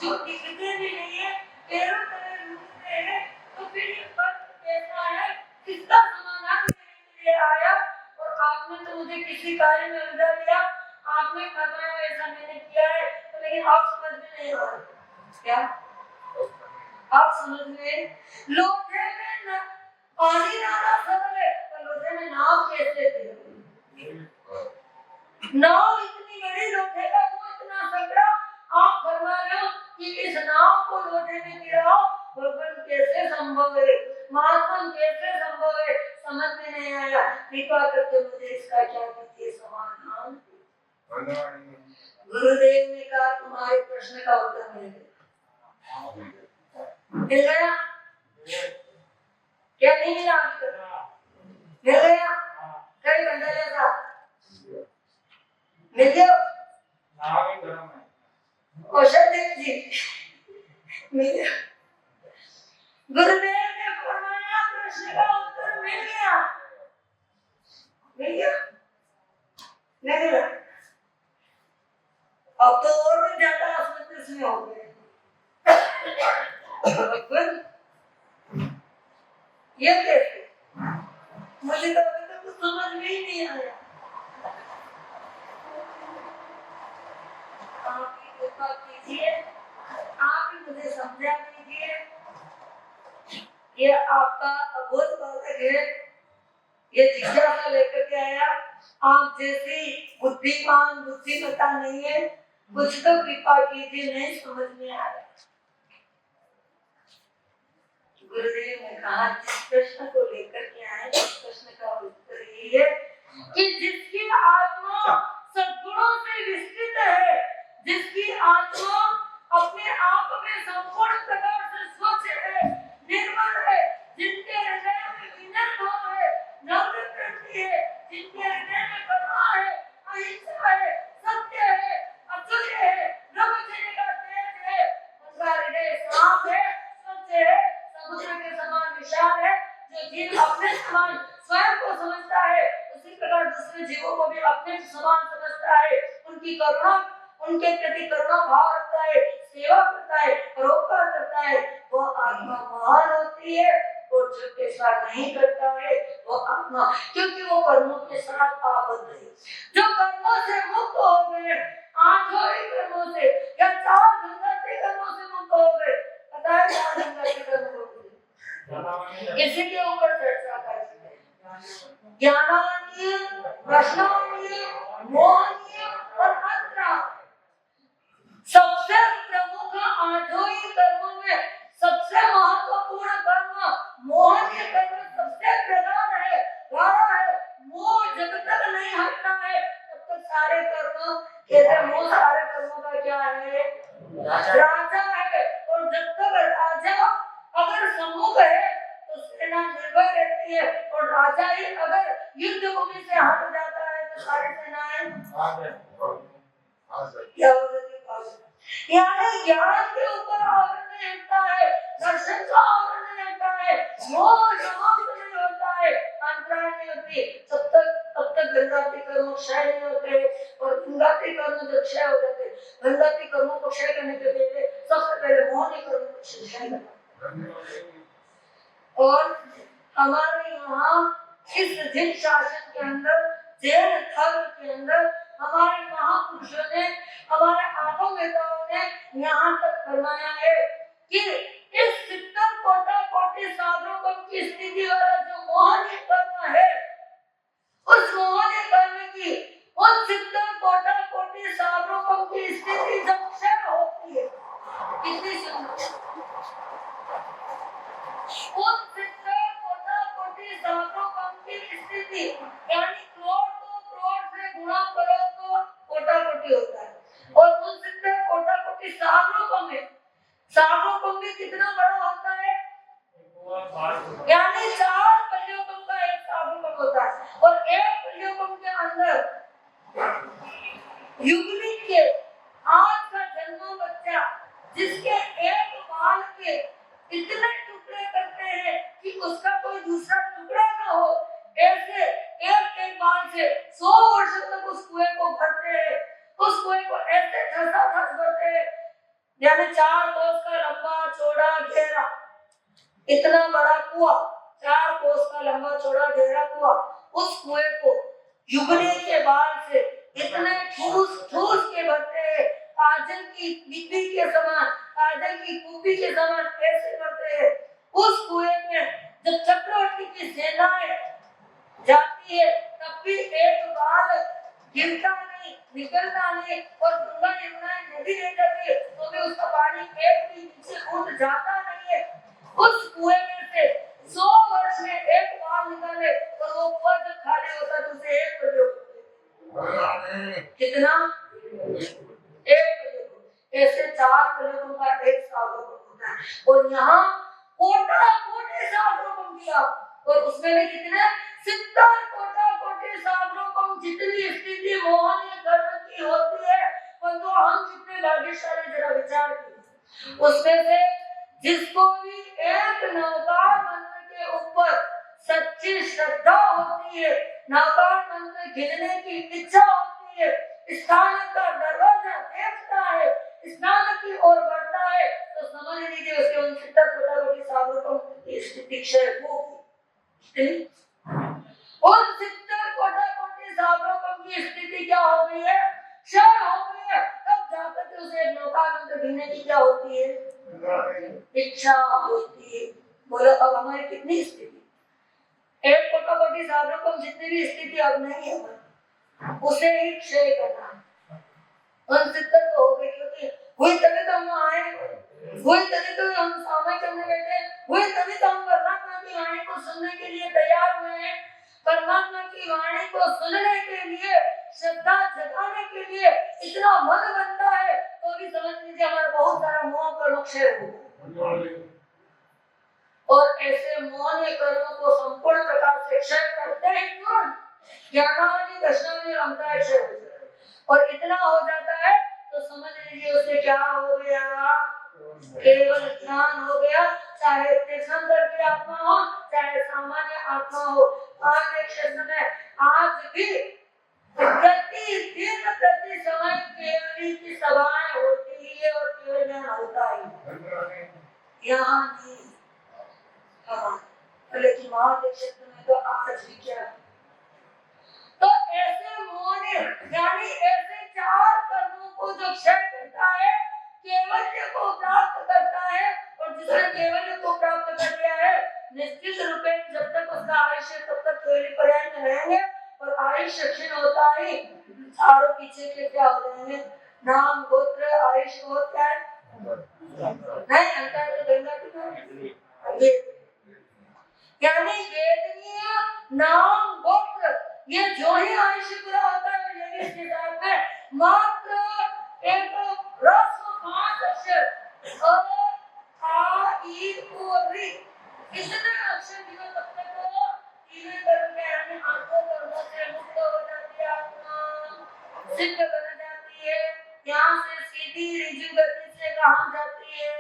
जो दिखते भी नहीं है, पैरों तले रुकते हैं, तो फिर ये फर्क कैसा है? किसका समाधान मेरे लिए आया? और आपने तो मुझे किसी कार्य में उलझा दिया, आपने बताया ऐसा मैंने किया है, तो लेकिन आप समझ में नहीं आ रहे क्या? आप समझ में लोटे में न पानी डाला सरल है, पर लोटे में नाव कैसे थे? नाव इतनी बड़ी, लोटे का मुंह इतना सकड़ा, आप फरमा रहे हो कि इस नाव को लोटे में गिराओ, भगवान कैसे संभव है? महात्मा कैसे संभव है? समझ में नहीं आया। कृपा करके मुझे इसका क्या कीजिए समाधान। गुरुदेव ने कहा तुम्हारे प्रश्न का उत्तर मिल गया। क्या नहीं मिला? मिल गया। कई घंटा लगा मिल गया। औषधि जी मिल गया। गुरुदेव ने फरमाया प्रश्न का उत्तर मिल गया। मिल गया नहीं मिला। अब तो और भी ज्यादा असमंजस में हो गए। ये कैसे? मुझे तो अभी तक कुछ समझ में ही नहीं आया। आप ही कृपा कीजिए, आप ही मुझे समझा दीजिए। ये आपका अबोध बालक है, ये जिज्ञासा लेकर के आया। आप जैसी बुद्धिमान बुद्धिमता नहीं है, कुछ तो कृपा कीजिए, नहीं समझ में आ रहा। गुरुदेव ने कहा जिस प्रश्न को लेकर के आए, उस प्रश्न का उत्तर यही है कि जिसकी आत्मा सद्गुणों से विस्तृत है, जिसकी आत्मा अपने आप में संपूर्ण प्रकार से स्वच्छ है, निर्मल है, जिनके हृदय में विनय भाव है, नम्र प्रवृत्ति है, जिनके हृदय में करुणा है, अहिंसा है, सत्य है, अतुल्य है, ब्रह्मचर्य का तेज है, उनका हृदय साफ है, स्वच्छ है, समुद्र के समान विशाल है। जो जीव अपने समान स्वयं को समझता है, उसी प्रकार दूसरे जीवों को भी अपने समान समझता है, उनकी करुणा, उनके प्रति करुणा भाव रखता है, सेवा करता है, परोपकार करता है, वो आत्मा महान होती है। और जो के साथ नहीं करता है वो आत्मा, क्योंकि वो कर्मों के साथ आबद्ध है। जो कर्मों से मुक्त हो गए, आठों ही कर्मों से या 4 धनगति कर्मों से मुक्त हो गए, पता है 4 धनगति कर्म इसी के ऊपर चर्चा करते हैं। ज्ञानान्य, प्रश्नान्य, मोहनीय और अंतरा। सबसे प्रमुख आठों ही कर्मों में सबसे महत्वपूर्ण कर्म मोहनीय कर्म सबसे प्रधान है, बड़ा है। मोह जब तक नहीं हटता है तब तक सारे कर्म, कहते मोह सारे कर्मों का क्या है? राजा है। और जब तक राजा अगर सम्मुख है तो सेना निर्भय रहती है, और राजा ही अगर युद्ध भूमि से हट जाता है तो सारी सेनाएं क्या हो जाती है? यानी ज्ञान के ऊपर आवरण नहीं हटता है, दर्शन का आवरण नहीं हटता है, मोह समाप्त नहीं होता है, अंतराय नहीं होती, तब तक गंधाती कर्म क्षय नहीं होते। और गंधाती कर्म जब क्षय हो जाते, गंधाती कर्मों को क्षय करने के लिए सबसे पहले मोहनीय कर्म को क्षय करना। और हमारे यहाँ इस जैन शासन के अंदर, जैन धर्म के अंदर हमारे महापुरुषों ने, हमारे आगम नेताओं ने यहाँ तक फरमाया है कि इस सिद्धर कोटा कोटि साधकों की स्थिति वाला जो मोहनीय कर्म है, उस मोहनीय कर्म की, उन सिद्धर कोटा कोटि साधकों की स्थिति जब क्षय होती है, कितनी सुंदर उन सिद्धर कोटा कोटि साधकों की स्थिति, यानी क्रोध को क्रोध से गुणा करो तो कोटा कोटि होता है। और उन सिद्धर कोटा कोटि साधकों में कितना बड़ा होता है? यानी 4 कलियुगम का एक साधुकम होता है। और एक कलियुगम के अंदर युगलिंग के आज का जन्म बच्चा, जिसके एक बाल के इतने टुकड़े करते हैं कि उसका कोई दूसरा टुकड़ा ना हो, ऐसे एक बाल से 100 वर्ष तक उस कुएं को भरते हैं, उस कुएं को ऐसे धसा भरते हैं यानी 4 कोस का लंबा चौड़ा गहरा इतना बड़ा कुआं, 4 कोस का लंबा चौड़ा गहरा कुआं, उस कुएं को युगने के बाद से इतने ठूस ठूस के भरते हैं, काजल की डिब्बी के समान, काजल की कुप्पी के समान ऐसे भरते हैं। उस कुएं में जब चक्रवर्ती की सेनाएं जाती है तब भी एक बार गिरता नहीं, निकलता नहीं, और गंगा यमुना नदी नहीं जाती तो भी उसका पानी एक भी नीचे कूद जाता नहीं है। उस कुएं में से 100 वर्ष में एक बार निकले और वो कुआं जब खाली होता तो उसे एक प्रयोग कितना एक प्रयोग, ऐसे 4 प्रयोगों का एक सागर होता है। और यहाँ कोटि सागरों किया और उसमें भी कितने 70 कोटि सागरों को जितनी स्थिति मोहनीय कर्म की होती है तो हम कितने भाग्यशाली जरा विचार कीजिए। उसमें से जिसको भी एक नवकार मंत्र के ऊपर सच्ची श्रद्धा होती है, नवकार मंत्र गिनने की इच्छा होती है, स्नान का दरवाजा देखता है, स्नान की ओर बढ़ता है तो समझ लीजिए उसके उन 70 कोटि सागरों की स्थिति क्षय होगी। उन 70 कोटि सागरों की स्थिति क्या हो गई है? क्षय हो गई है। तब जाकर के उसे नवकार मंत्र गिनने की क्या होती है? इच्छा होती है। बोलो अब हमारी कितनी स्थिति? एक कोटि सागरों को जितनी भी स्थिति अब नहीं है उसे ही क्षय करना है। अनसिद्ध तो हो गई क्योंकि हुई तभी तो हम आए, हुई तभी तो हम सामय करने बैठे, हुई तभी तो हम परमात्मा की वाणी को सुनने के लिए तैयार हुए हैं। परमात्मा की वाणी को सुनने के लिए, श्रद्धा जगाने के लिए इतना मन बनता है तो भी समझ लीजिए हमारा बहुत सारा मोह कर्म क्षय हो। और ऐसे मोह कर्मों को संपूर्ण प्रकार से क्षय करते हैं तुरंत ज्ञानावली दर्शनावली अंतराय क्षय हो जाता है। और इतना हो जाता है तो समझ लीजिए उसे क्या हो गया? केवल ज्ञान हो गया, चाहे तीर्थंकर की आत्मा हो चाहे सामान्य आत्मा हो। आज एक क्षेत्र में आज भी प्रतिदिन प्रति समय केवली की सभाएं होती है और केवल ज्ञान होता है यहाँ नहीं। लेकिन महादेव क्षेत्र में तो आज भी क्या है? तो ऐसे मोह यानी ऐसे 4 कर्मों को जो क्षय करता है, केवल्य को प्राप्त करता है, और जिसने केवल्य को प्राप्त कर लिया है निश्चित रूप से जब तक उसका आयुष्य तब तक केवल पर्याय में रहेंगे और आयुष्य क्षीण होता ही चारों पीछे के क्या हो जाएंगे? नाम गोत्र आयुष हो क्या है? नहीं अंतर तो गंगा यानी वेदनीय नाम गोत्र ये जो ही आयुष्य पूरा होता है ये भी इसके साथ में मात्र एक रस्म 5 अक्षर आ ई ओ री इतने अक्षर जीवन तब तक वो तीनों कर्म के यानी आठों कर्मों से मुक्त हो जाती है, आत्मा सिद्ध बन जाती है। यहाँ से सीधी रिजु गति से कहाँ जाती है?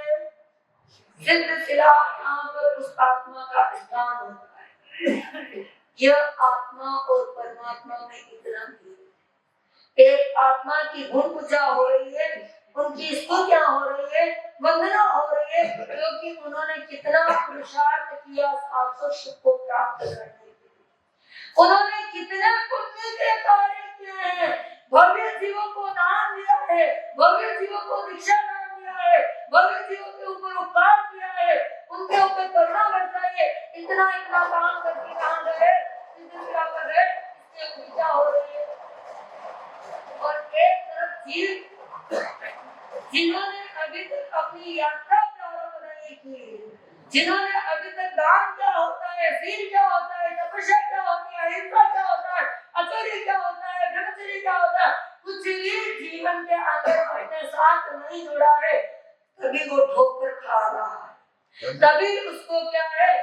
सिद्ध शिला यहाँ पर उस आत्मा का स्थान होता है। यह आत्मा और परमात्मा में इतना भी एक आत्मा की गुण पूजा हो रही है, उनकी स्तुतियां हो रही है, वंदना हो रही है क्योंकि उन्होंने कितना पुरुषार्थ किया आपको सुख को प्राप्त करने के लिए। उन्होंने कितने पुण्य के कार्य किए हैं, भव्य जीवों को दान दिया है, भव्य जीवों को दीक्षा दान दिया है, भव्य जीवों के ऊपर उपकार किया है, उनके ऊपर करुणा बरसाई है। इतना इतना काम करके कहाँ गए? क्या कर रहे? इससे पूजा हो रही है। और एक तरफ जीव जिन्होंने अभी तक अपनी यात्रा प्रारंभ नहीं की, जिन्होंने अभी तक दान क्या होता है, शील क्या होता है, तपस्या क्या होती है, अहिंसा क्या होता है, आचर्य क्या होता है, ब्रह्मचर्य क्या होता है, कुछ भी जीवन के अंदर अपने साथ नहीं जुड़ा है, तभी वो ठोकर खा रहा है। तभी उसको क्या है,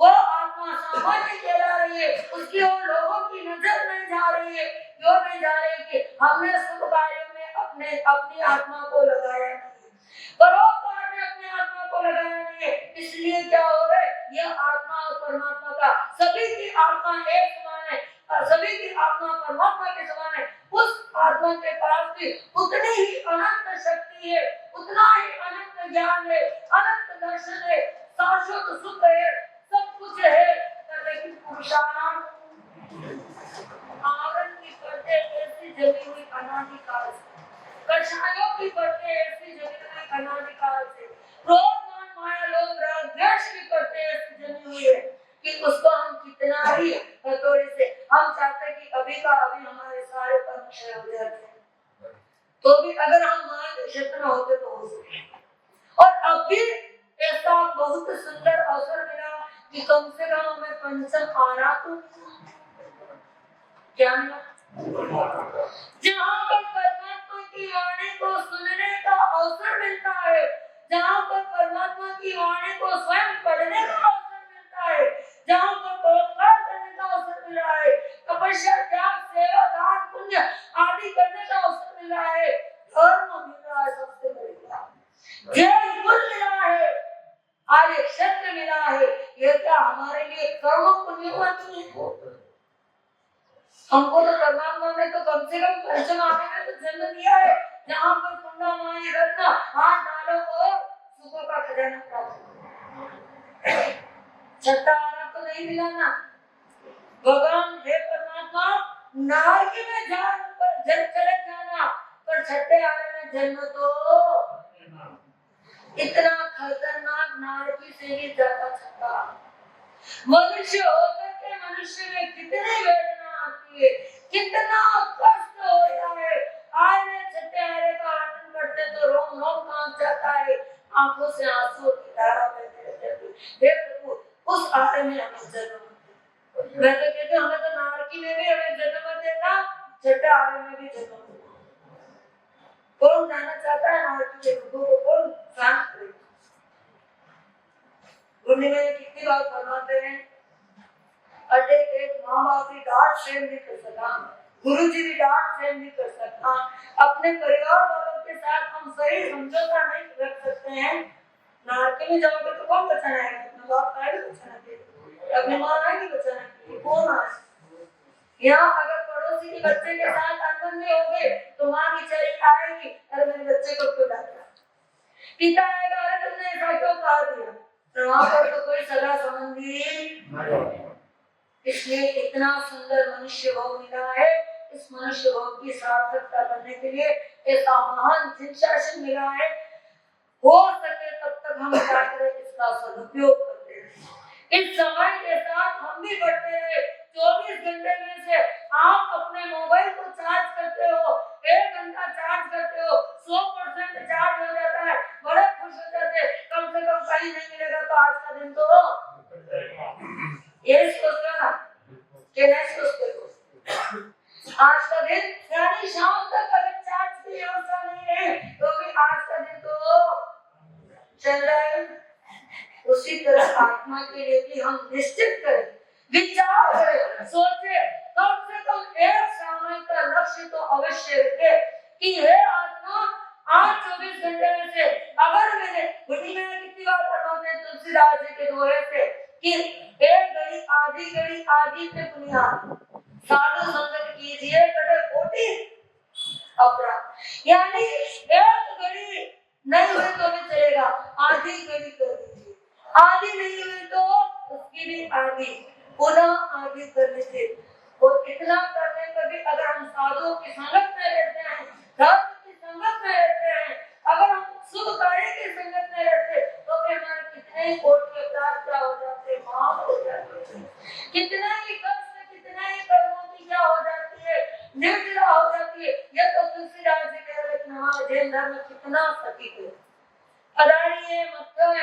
वो आत्मा सामान्य कहला रही है, उसकी और लोगों की नजर नहीं जा रही है, क्यों नहीं जा रही कि हमने शुभ कार्यों में अपनी आत्मा को लगाया नहीं, परोपकार में अपनी आत्मा को लगाया नहीं है। इसलिए क्या हो रहा है? यह आत्मा और परमात्मा का सभी की आत्मा एक समान है। सभी की आत्मा परमात्मा के समान है, उस आत्मा के पास भी उतनी ही अनंत शक्ति है, उतना ही अनंत ज्ञान है, अनंत दर्शन है, शाश्वत सुख है, सब कुछ है। लेकिन पुरुषार्थान आवरण की परतें ऐसी जमी हुई अनादिकाल से, कषायों की परतें ऐसी जमी हुई अनादिकाल से, क्रोध मान माया लोभ राग द्वेष की परतें ऐसी जमी हुई है कि उसको हम कितना ही हथौड़े से, हम चाहते कि अभी का अभी हमारे सारे कर्म क्षय हो जाते हैं, तो भी अगर हम मान के क्षेत्र में होते तो हो सकते। और अब भी ऐसा बहुत सुंदर अवसर मिला कि कम से कम हमें पंचम आना तो क्या मिला, जहाँ पर परमात्मा की वाणी को सुनने का अवसर मिलता है, जहाँ पर परमात्मा की वाणी को स्वयं पढ़ने का अवसर मिलता है, जहाँ पर परोपकार करने का अवसर मिल रहा है, तपस्या त्याग सेवा दान पुण्य आदि करने का अवसर मिल रहा है, धर्म मिल रहा है, सबसे बड़ी जय कुल मिला है, आर्य क्षेत्र मिला है। ये क्या हमारे लिए कर्म पुण्य नहीं है? हमको तो परमात्मा ने तो कम से कम पंचम आने में तो जन्म दिया है, जहाँ पर कुंडा माई रत्न हाथ डालो और सुखों का खजाना प्राप्त। छठा आना तो नहीं मिला ना। भगवान हे परमात्मा नारकी में जल चले जाना, पर छठे आने में जन्म तो इतना खतरनाक नारकी से ही ज्यादा छठा। मनुष्य होकर के मनुष्य में कितनी वेदना आती है, कितना कष्ट होता है। आए छठे आए का आनंद करते तो रोम रोम कांप जाता है, आंखों से आंसू की धारा बहती रहती है। हे प्रभु उस आरे में हमें जन्म, मैं तो कहती हूँ हमें तो नारकी में भी हमें जन्म देना, छठे आरे में भी जन्म देना। कौन जाना चाहता है नारकी के दुखों को, कौन शांत करे? गुरु में कितनी बार फरमाते हैं, अटे एक माँ बाप की डांट सहन नहीं कर सका, गुरु जी की डांट सहन नहीं कर सकता, अपने परिवार वालों के साथ हम सही समझौता नहीं रख सकते हैं। नारकी में जाओगे तो कौन बचाना है? अपना बाप आएगा बचाना के, अपनी माँ आएगी बचाना के, कौन आए? यहाँ अगर पड़ोसी के बच्चे के साथ अनबन में होगे तो माँ बेचारी आएगी, अरे मेरे बच्चे को क्यों डांटा? पिता आएगा, अरे तुमने ऐसा क्यों कहा दिया? वहाँ पर तो कोई सगा संबंधी। इसलिए इतना सुंदर मनुष्य भाव मिला है, इस मनुष्य भाव की सार्थकता करने के लिए ऐसा महान शिक्षाशन मिला है। हो सके तब तक हम क्या करें, इसका सदुपयोग करते हैं। इस समय के साथ हम भी बढ़ते रहे। 24 घंटे में से आप अपने मोबाइल को चार्ज करते हो, 1 घंटा चार्ज करते हो, 100% चार्ज हो जाता है, बड़े खुश हो जाते हैं। कम से कम कहीं नहीं मिलेगा तो आज का दिन तो ये सोचते ना कि नहीं सोचते हो आज का दिन, यानी शाम तक अगर चार्ज की व्यवस्था नहीं है तो भी आज का दिन तो चल जाएगा। उसी तरह आत्मा के लिए भी हम निश्चित करें, विचार करें, सोचे, कम से कम एक समय का लक्ष्य तो अवश्य रखे कि हे आत्मा आज 24 घंटे में से अगर मैंने बुद्धि में कितनी बार फरमाते हैं तुलसीदास जी के दोहे से कि एक घड़ी आदि पे बुनियाद साधु संगत कीजिए कटे कोटि अपराध, यानी एक घड़ी नहीं हुई तो भी चलेगा, आधी घड़ी कर दीजिए, आधी नहीं हुई तो उसकी भी आधी पुनः आगे करने से। और इतना करने पर भी अगर हम साधुओं की संगत में रहते हैं, धर्म की संगत में रहते हैं, अगर हम शुभ कार्य की संगत में रहते तो भी हमारे कितने ही कोटि अपराध क्या हो जाते, माफ हो जाते, कितना ही कष्ट, कितना ही कर्मों की क्या हो जाती है, निर्जरा हो जाती है। यह तो तुलसीदास जी कह रहे हैं हमारे जैन धर्म में कितना सटीक है। अदारिये मत्था है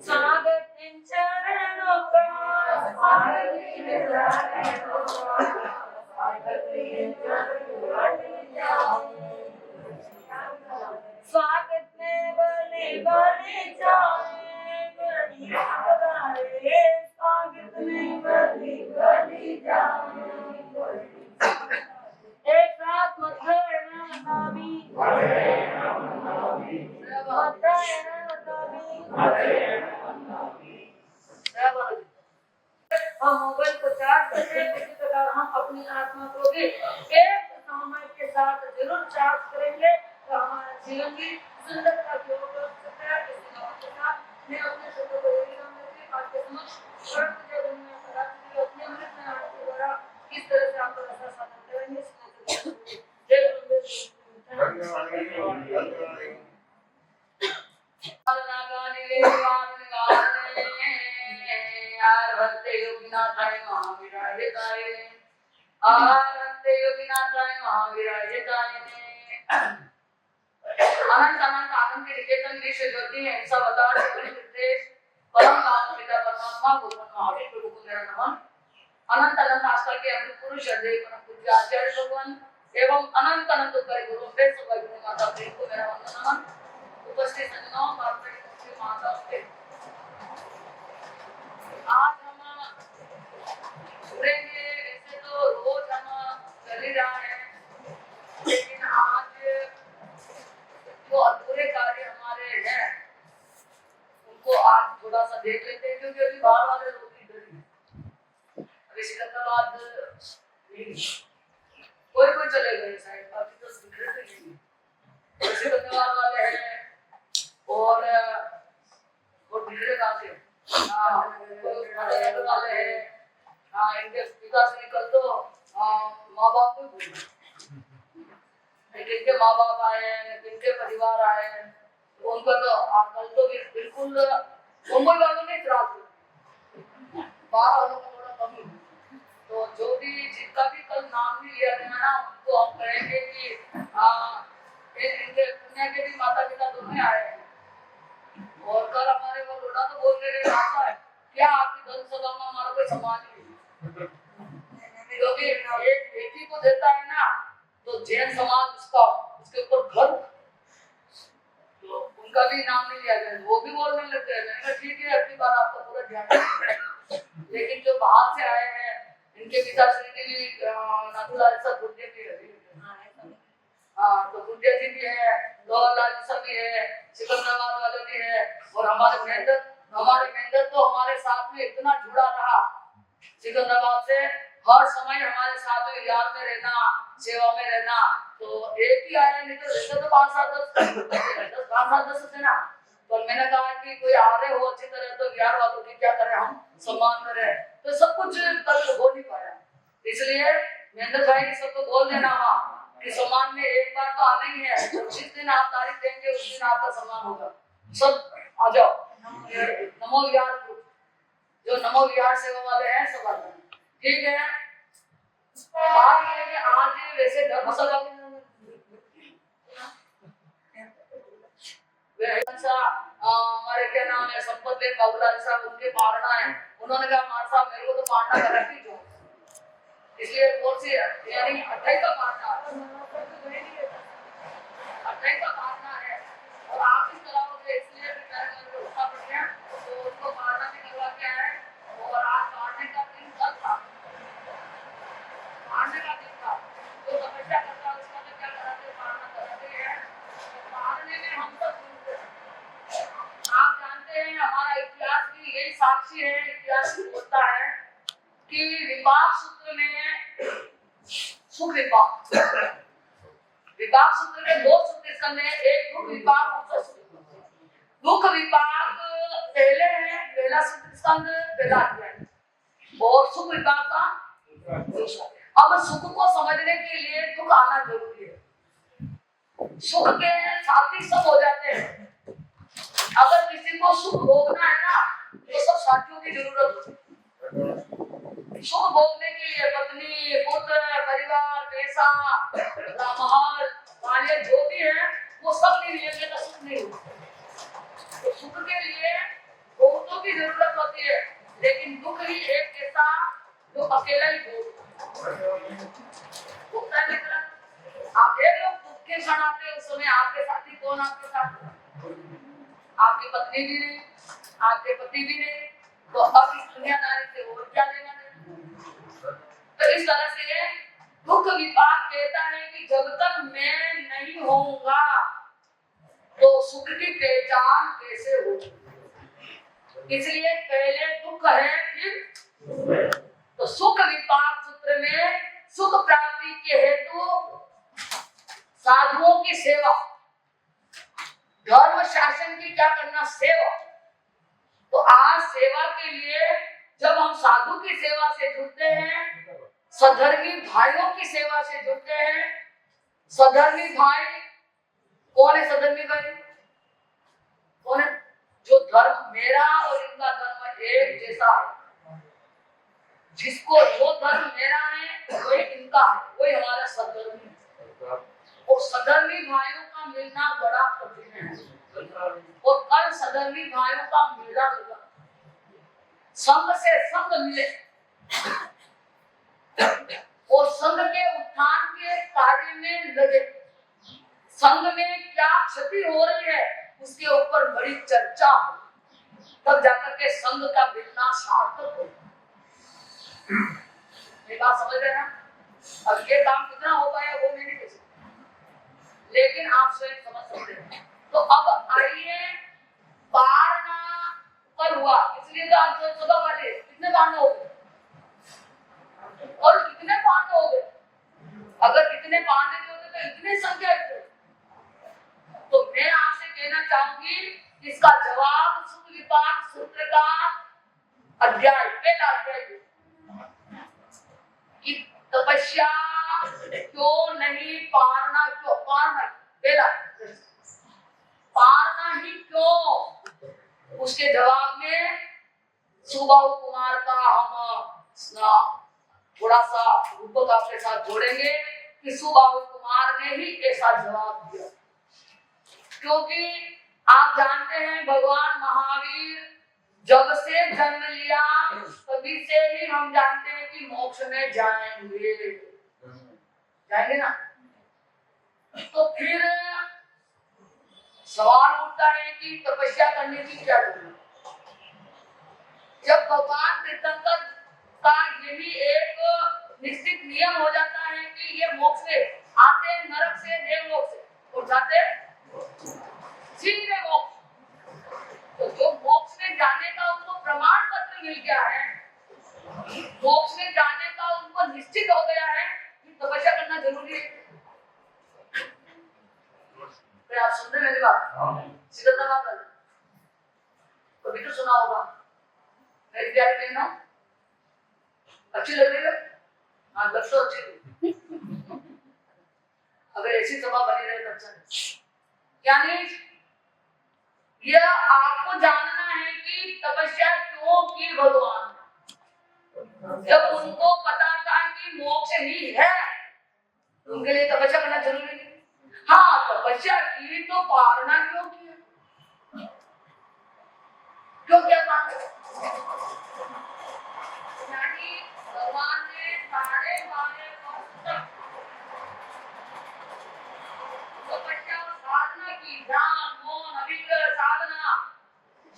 स्वागत इन चरणों का, स्वागत इन चरणों का, स्वागत इन स्वागत में बने बने जाए बड़ी बधाई, स्वागत में बने बने जाए। एक साथ मत्था नमामि, मत्था नमामि। अपनी आत्मा को भी एक समय के साथ जरूर चार्ज करेंगे तो हमारा जीवन भी सुंदरता की ओर बढ़ सकता है। इसी बात के साथ मैं अपने शब्दों को यही नाम देती हूँ आपके समक्ष परम पूज्य दुनिया पदार्थ अपने अमृत में आपके द्वारा किस तरह से आपका रसा साधन करेंगे। जय अनंत अनंत आनंद के निकेतन विश्व ज्योति है सब अवतार निर्देश परम काल पिता परमात्मा भगवान महावीर प्रभु को मेरा नमन। अनंत अनंत आस्था के अमृत पुरुष हृदय परम पूज्य आचार्य भगवान एवं अनंत अनंत उत्तरी गुरु पे सभी गुरु माता प्रेम को मेरा वंदन नमन। उपस्थित सज्जनों भारतीय माता के आज हम सुनेंगे ऐसे तो रोज हम चल ही रहा है, लेकिन आज जो अधूरे कार्य हमारे हैं उनको आज थोड़ा सा देख लेते हैं, क्योंकि अभी बाहर वाले लोग भी इधर ही अभी सिकंदराबाद कोई चले गए शायद, बाकी तो बिखरे नहीं। सिकंदराबाद वाले हैं और बिखरे कहाँ से वाले हैं। इनके पिता से निकल तो माँ बाप को भूल, किनके माँ बाप आए हैं, किनके परिवार आए हैं, उनका तो कल तो बिल्कुल मुंबई वालों ने इतराज बाहर वालों को थोड़ा कम ही। तो जो भी जिनका भी कल नाम नहीं लिया गया ना, उनको हम कहेंगे कि इनके कन्या के भी माता पिता दोनों आए हैं। और कल हमारे वो लोटा तो बोल रहे हैं क्या आपकी धन सभा में हमारा कोई सम्मान नहीं, क्योंकि एक बेटी को देता है ना तो जैन समाज उसके ऊपर घर, तो उनका भी नाम नहीं लिया गया। वो भी बोलने लगते हैं, मैंने कहा ठीक है अगली बार आपका पूरा ध्यान रखेंगे। लेकिन जो बाहर से आए हैं इनके पिताश्री ने भी नाथूलाल साहब गुड्डे भी है, तो गुड्डे जी भी है, गौरलाल जी भी है, सिकंदराबाद वाले भी है। और हमारे मेहनत तो हमारे साथ में इतना जुड़ा रहा सिकंदराबाद से, हर समय हमारे साथ में याद में रहना, सेवा में रहना। तो एक ही आया, नहीं तो वैसे तो 5-7-10 थे ना। तो मैंने कहा कि कोई आ रहे हो अच्छी तरह तो यार वालों की क्या करें, हम सम्मान करें, तो सब कुछ कल हो नहीं पाया। इसलिए मेहनत भाई ने सबको बोल देना वहाँ कि सम्मान में एक बार तो आना ही है, जिस दिन आप तारीख देंगे उस दिन आपका सम्मान होगा। सब आ जाओ, नमो विहार जो नमो विहार सेवा वाले हैं सब आ जाओ, ठीक है। बात ये है कि आज वैसे धर्मसभा हमारे क्या नाम है संपत देव बाबूलाल साहब, उनके पारना है। उन्होंने कहा मार साहब मेरे को तो पारना कर रखी जो, इसलिए कौन सी यानी 28 का पारना है और आप इस तरह होते इसलिए उठा पड़ गया, तो उनको पारना भी करवा के आए। और आज पारने का दिन कल था, पारने का दिन था, जो तपस्या करता है उसका तो क्या कराते पारना कराते हैं। पारने में हम सब आप जानते हैं हमारा इतिहास भी यही साक्षी है, इतिहास होता है कि विपाक सूत्र में सुख विपाक सूत्र के 2 सूत्र स्कंद है, एक दुख विपाक और दुख विपाक पहले है, पहला सूत्र स्कंद पहला अध्याय, और सुख विपाक का दूसरा। अब सुख को समझने के लिए दुख आना जरूरी है। सुख के साथी सब हो जाते हैं। अगर किसी को सुख भोगना है ना तो सब साथियों की जरूरत होती है। सुख भोगने के लिए पत्नी, पुत्र, परिवार, पैसा, महल, मालिक जो भी है वो सब नहीं मिलेंगे तो सुख नहीं होगा। तो सुख के लिए बहुतों की जरूरत होती है, लेकिन दुख ही एक ऐसा जो अकेला ही भोगता है। आप देख लो दुख के क्षण आते हैं, उस समय आपके साथी कौन आपके साथ, आपकी पत्नी भी नहीं, आपके पति भी नहीं, तो अब इस दुनियादारी से और क्या लेना देना। तो इस तरह से दुख विपाक कहता है कि जब तक मैं नहीं होऊंगा तो सुख की पहचान कैसे होगी। इसलिए पहले दुख है फिर तो सुख विपाक सूत्र में सुख प्राप्ति के हेतु साधुओं की सेवा, धर्म शासन की क्या करना, सेवा। तो आज सेवा के लिए जब हम साधु की सेवा से जुड़ते हैं, सधर्मी भाइयों की सेवा से जुड़ते हैं। सधर्मी भाई कौन है? सधर्मी भाई कौन है? जो धर्म, मेरा और इनका धर्म एक जैसा है, जिसको जो धर्म मेरा है वही इनका है, वही हमारा सधर्मी है। और सधर्मी भाइयों का मिलना बड़ा कठिन है, और कल सधर्मी भाइयों का मिलना होगा। संघ से संघ मिले और संघ के उत्थान के कार्य में लगे। संघ में क्या क्षति हो रही है उसके ऊपर बड़ी चर्चा हो, तब जाकर के संघ का मिलना सार्थक हो। ये बात समझ रहे हैं? अब ये काम कितना हो पाया वो मैं नहीं कह सकता, लेकिन आप स्वयं समझ सकते हैं। तो अब आइए, पारना कल हुआ, इसलिए तो आज सुबह वाले कितने पारना हो गए और कितने पारना हो गए। अगर इतने पारने के होते तो इतनी संख्या है। तो मैं आपसे कहना चाहूंगी, इसका जवाब सुख विपाक सूत्र का अध्याय, पहला अध्याय कि तपस्या क्यों नहीं, पारना क्यों, पारना पहला, पारना ही क्यों, उसके जवाब में सुबाहु कुमार का हम थोड़ा सा रूपक आपके साथ जोड़ेंगे कि सुबाहु कुमार ने ही ऐसा जवाब दिया। क्योंकि आप जानते हैं भगवान महावीर जब से जन्म लिया तभी से ही हम जानते हैं कि मोक्ष में जाएंगे, जाएंगे ना। तो फिर सवाल उठता है कि तपस्या करने की क्या जरूरत, जब भगवान तीर्थंकर का यही एक निश्चित नियम हो जाता है कि ये मोक्ष से आते नरक से देवलोक से और जाते सीधे मोक्ष। तो जो मोक्ष में जाने का उनको प्रमाण पत्र मिल गया है, मोक्ष में जाने का उनको निश्चित हो गया है कि तपस्या करना जरूरी है। आप सुन रहे मेरी बात? सीधा बात है, कभी तो सुना होगा। मेरी प्यारी बहनों, अच्छी लग रही है? हाँ, लग तो अच्छी। अगर ऐसी सभा बनी रहे तो अच्छा। यानी यह आपको जानना है कि तपस्या क्यों की भगवान, जब उनको पता था कि मोक्ष ही है, उनके लिए तपस्या करना जरूरी है। हाँ, तपस्या की तो पारना क्यों की, क्यों क्या बात है? यानी भगवान ने 12.5 वर्ष तक तपस्या साधना की, ध्यान मौन अविचल साधना,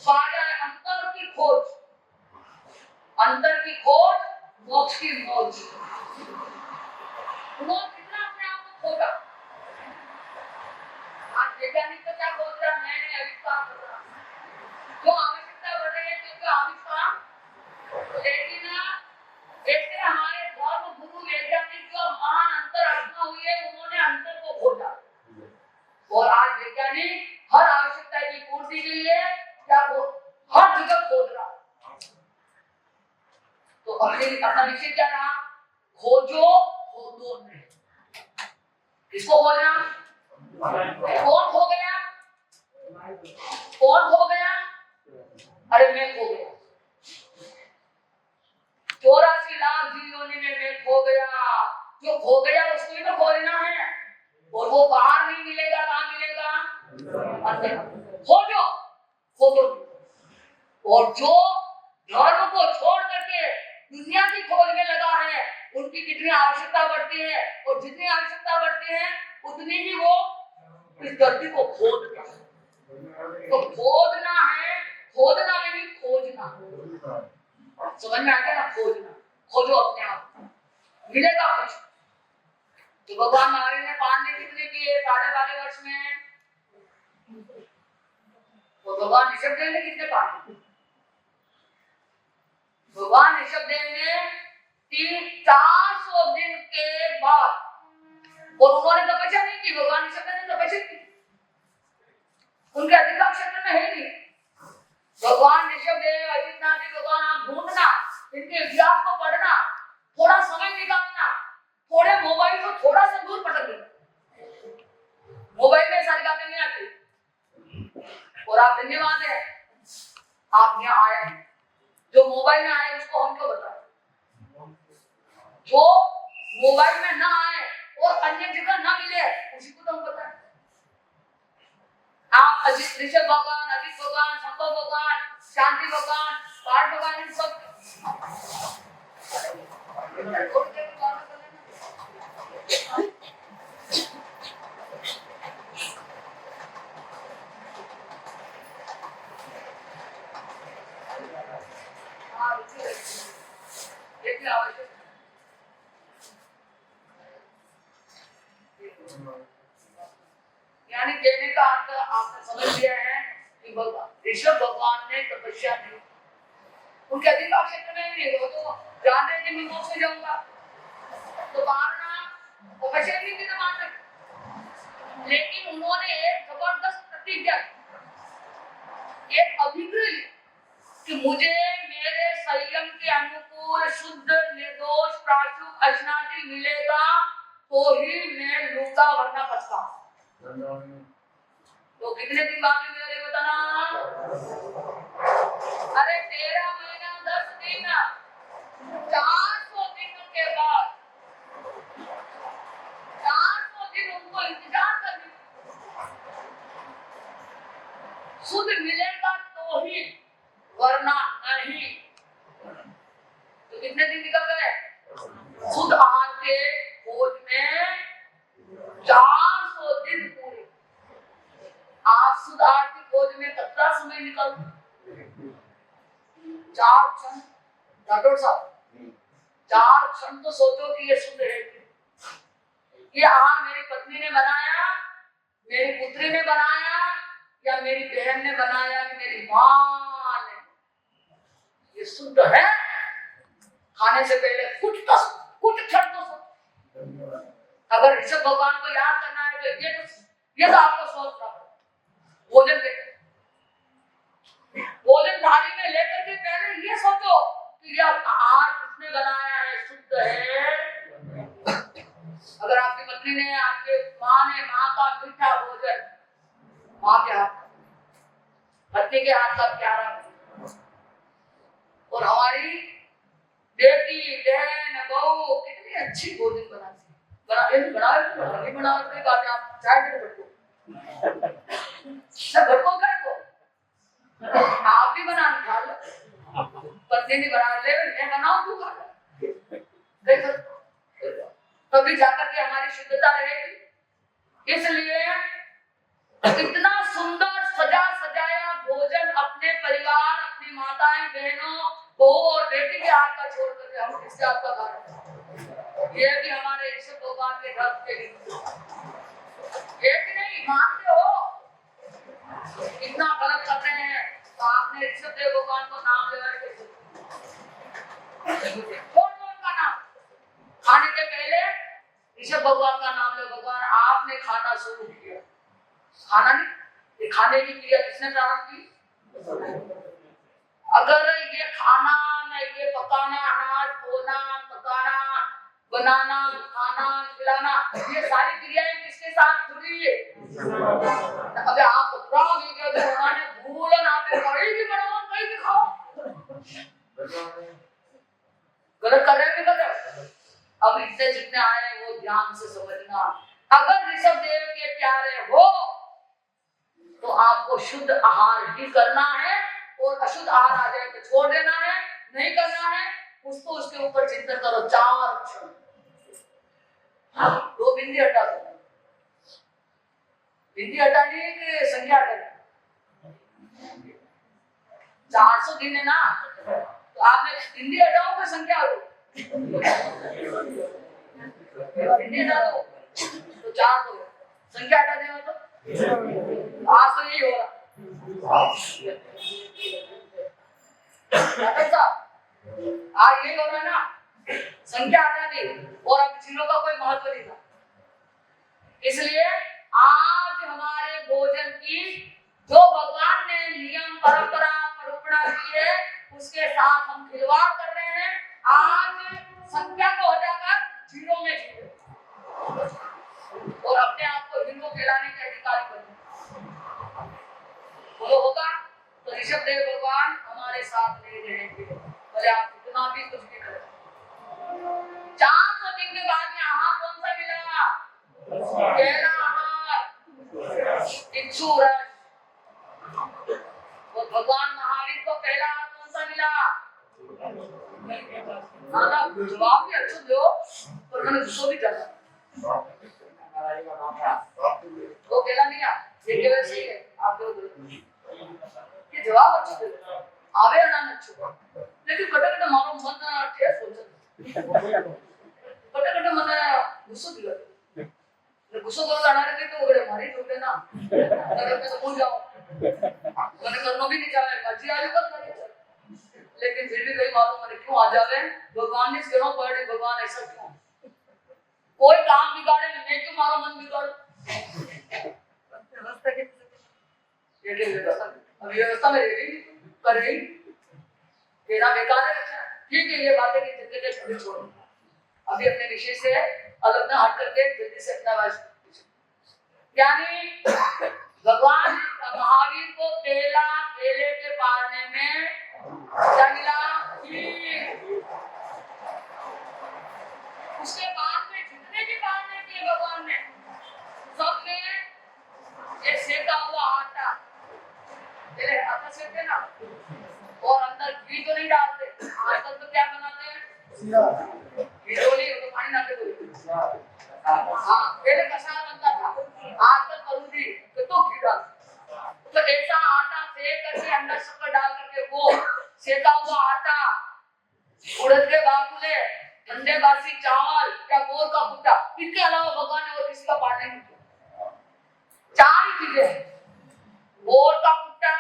सारे अंतर की खोज, अंतर की खोज, मोक्ष की मौज। उन्होंने कितना अपने आप को खोजा। आज वैज्ञानिक तो क्या खोज रहा, नए आविष्कार कर रहा, जो आवश्यकता बढ़ रही है क्योंकि आविष्कार। लेकिन ऐसे हमारे धर्म गुरु वैज्ञानिक जो महान अंतर आत्मा हुई है, उन्होंने अंतर को खोजा और आज वैज्ञानिक हर आवश्यकता की पूर्ति के लिए क्या हर जगह खोज रहा। तो अपना विषय क्या रहा? खोजो खोदो नहीं। किसको खोजना? कौन खो गया? कौन खो गया? अरे मैं खो गया। 84 लाख जीवों में मैं खो गया। जो खो गया उसको ही तो खोजना है, और वो बाहर नहीं मिलेगा। कहाँ मिलेगा? अंदर। खोजो खोदो। और जो धर्म को छोड़ करके दुनिया की खोज में लगा है, उनकी कितनी आवश्यकता बढ़ती है, और जितनी आवश्यकता बढ़ती है उतनी ही वो इस धरती को खोदता है। तो खोदना है, खोदना नहीं खोजना। समझ में आ गया ना? खोजना, खोजो अपने आप, मिलेगा कुछ। तो भगवान महावीर ने पांडे कितने किए? 12.5 वर्ष में। तो भगवान ऋषभदेव ने कितने पांडे? भगवान ऋषभदेव ने कि 400 दिन के बाद, और उन्होंने तपस्या नहीं की, भगवान ऋषभ ने तपस्या की, उनके अधिकार क्षेत्र में है नहीं। भगवान ऋषभ देव, अजितनाथ जी भगवान, आप ढूंढना, इनके इतिहास को पढ़ना, थोड़ा समय निकालना, थोड़े मोबाइल को थोड़ा सा दूर पटक देना। मोबाइल में सारी बातें नहीं आती। और आप धन्यवाद है, आप यहाँ आए हैं। जो मोबाइल में आए उसको हम क्यों बताएं? जो मोबाइल में ना आए और अन्य जगह ना मिले उसी को तो हम बताएं। आप अजित ऋषभ भगवान, अजित भगवान, शंकर भगवान, शांति भगवान, पार्थ भगवान, इन सब यानी कहने का अर्थ आपने समझ लिया है कि ऋषभ भगवान ने तपस्या की, उनके अधिकार क्षेत्र में नहीं, वो तो जान रहे कि मैं मोक्ष में जाऊंगा, तो कारण तपस्या नहीं की मान सकते। लेकिन उन्होंने एक जबरदस्त प्रतिज्ञा, एक अभिप्राय कि मुझे मेरे संयम के अनुकूल शुद्ध निर्दोष प्राशुक अश्नाति मिलेगा तो ही मैं लूंगा, वरना फंसा। तो कितने दिन बाकी मेरे बताना? अरे 13 महीना 10 दिन, 400 दिन के बाद, 400 दिन उनको इंतजार करने, शुद्ध मिलेगा तो ही, वरना नहीं। तो कितने दिन निकल गए? शुद्ध आहार के खोज में 400 दिन पूरे। आप शुद्ध आहार की खोज में कितना समय निकल? 4 क्षण। डॉक्टर साहब 4 क्षण तो सोचो कि ये शुद्ध है। ये आहार मेरी पत्नी ने बनाया, मेरी पुत्री ने बनाया, या मेरी बहन ने बनाया, कि मेरी मां ने, ये शुद्ध है। खाने से पहले कुछ क्षण तो अगर ऋषभ भगवान को याद करना है तो ये तो आपको सोच रहा है। भोजन के भोजन थाली में लेकर के पहले ये सोचो कि यह आहार किसने बनाया है, शुद्ध है। अगर आपकी पत्नी ने, आपके माँ का मीठा भोजन, माँ के हाथ, पत्नी के हाथ का प्यारा, और हमारी बेटी बहन बहू कितनी अच्छी भोजन बनाती आप चाय भटको का को आप भी बना खा लो, पत्नी ने बना ले, मैं बनाऊं तू खा ले, तभी जाकर के हमारी शुद्धता रहेगी। इसलिए इतना सुंदर सजा सजाया भोजन अपने परिवार, अपनी माताएं बहनों बहू और बेटी के हाथ का छोड़ करके हम किसके हाथ का खा रहे हैं? ये भी हमारे ऋषभ भगवान के धर्म के लिए, ये भी नहीं मानते हो, इतना गलत कर रहे हैं। तो आपने ऋषभ देव भगवान को नाम लेना कैसे? कौन का नाम? खाने के पहले ऋषभ भगवान का नाम ले। भगवान आपने खाना शुरू किया, खाना नहीं, ये खाने की क्रिया किसने प्रारंभ की? अगर ये खाना न, ये पकाना, अनाज बोना, पकाना, बनाना, खाना, खिलाना, ये सारी क्रियाएं किसके साथ जुड़ी है? अबे आप भूलन आप कहीं भी बनाओ, कहीं भी खाओ, गलत कर रहे हैं। अब इतने जितने आए वो ध्यान से समझना। अगर ऋषभ देव के प्यारे हो तो आपको शुद्ध आहार ही करना है, और अशुद्ध आहार आ जाए तो छोड़ देना है, नहीं करना है उसको, उसके ऊपर चिंतन करो। 4 क्षण, 2 बिंदी हटा दो, बिंदी हटानी है कि संख्या हटानी? 400 दिन है ना, तो आपने बिंदी हटाओ कि संख्या हटाओ? बिंदी हटा दो तो 4 हो, संख्या हटा देगा तो आज तो यही हो रहा। आज यही हो रहा है ना, संख्या हटा दी और अब जीरो का कोई महत्व नहीं था। इसलिए आज हमारे भोजन की जो भगवान ने नियम परंपरा कल्पना की है उसके साथ हम खिलवाड़ कर रहे हैं। आज संख्या को हटाकर जीरो में जीरो और अपने आप को हिंदू कहलाने के अधिकारी बने। वो होगा तो ऋषभ देव भगवान हमारे साथ नहीं रहेंगे, भले आप कितना भी कुछ भी करें। 400 दिन के बाद यहाँ कौन सा मिला? पहला आहार इक्षुरस। और भगवान महावीर को पहला आहार कौन सा मिला? जवाब भी अच्छा दो पर मैंने गुस्सा भी कर वो पहला नहीं आ ये केवल सही है। आप लोग ये जवाब अच्छा दे आवे ना अच्छा लेकिन कटे मारो मन ठेस हो जाता कटे मन गुस्सा दिला गुस्सा करो जाना रहते तो ओगड़े मारी जोड़े ना अगर मैं तो भूल जाऊं मैंने करना भी नहीं चाहे मर्जी आ जाएगा करे लेकिन फिर भी कई मालूम मैंने क्यों आ जावे भगवान ने क्यों पड़े भगवान ऐसा क्यों कोई काम बिगाड़े मैं क्यों मारो मन बिगाड़ व्यवस्था के ये व्यवस्था अभी व्यवस्था में रह गई कर रही तेरा बेकार है। ठीक है ये बातें की जिंदगी के छोड़ो अभी अपने विषय से अलग ना हट करके जल्दी से अपना वाइस यानी भगवान महावीर को केले के पालने में क्या मिला? उसके बाद में जितने भी पालने किए भगवान ने सब में ये सेका हुआ आटा पहले आटा सेकते ना और अंदर घी तो नहीं डालते आजकल तो क्या बनाते हैं घी तो पानी डालते पहले कसार बनता था आजकल करूंगी तो घी डालते तो ऐसा आटा सेक करके अंदर शक्कर डाल करके वो सेका हुआ आटा उड़द के बाकुले ठंडे बासी चावल या बोर का भुट्टा इनके अलावा भगवान ने और किसी का पालन नहीं किया। 4 ही चीजें बोर का भुट्टा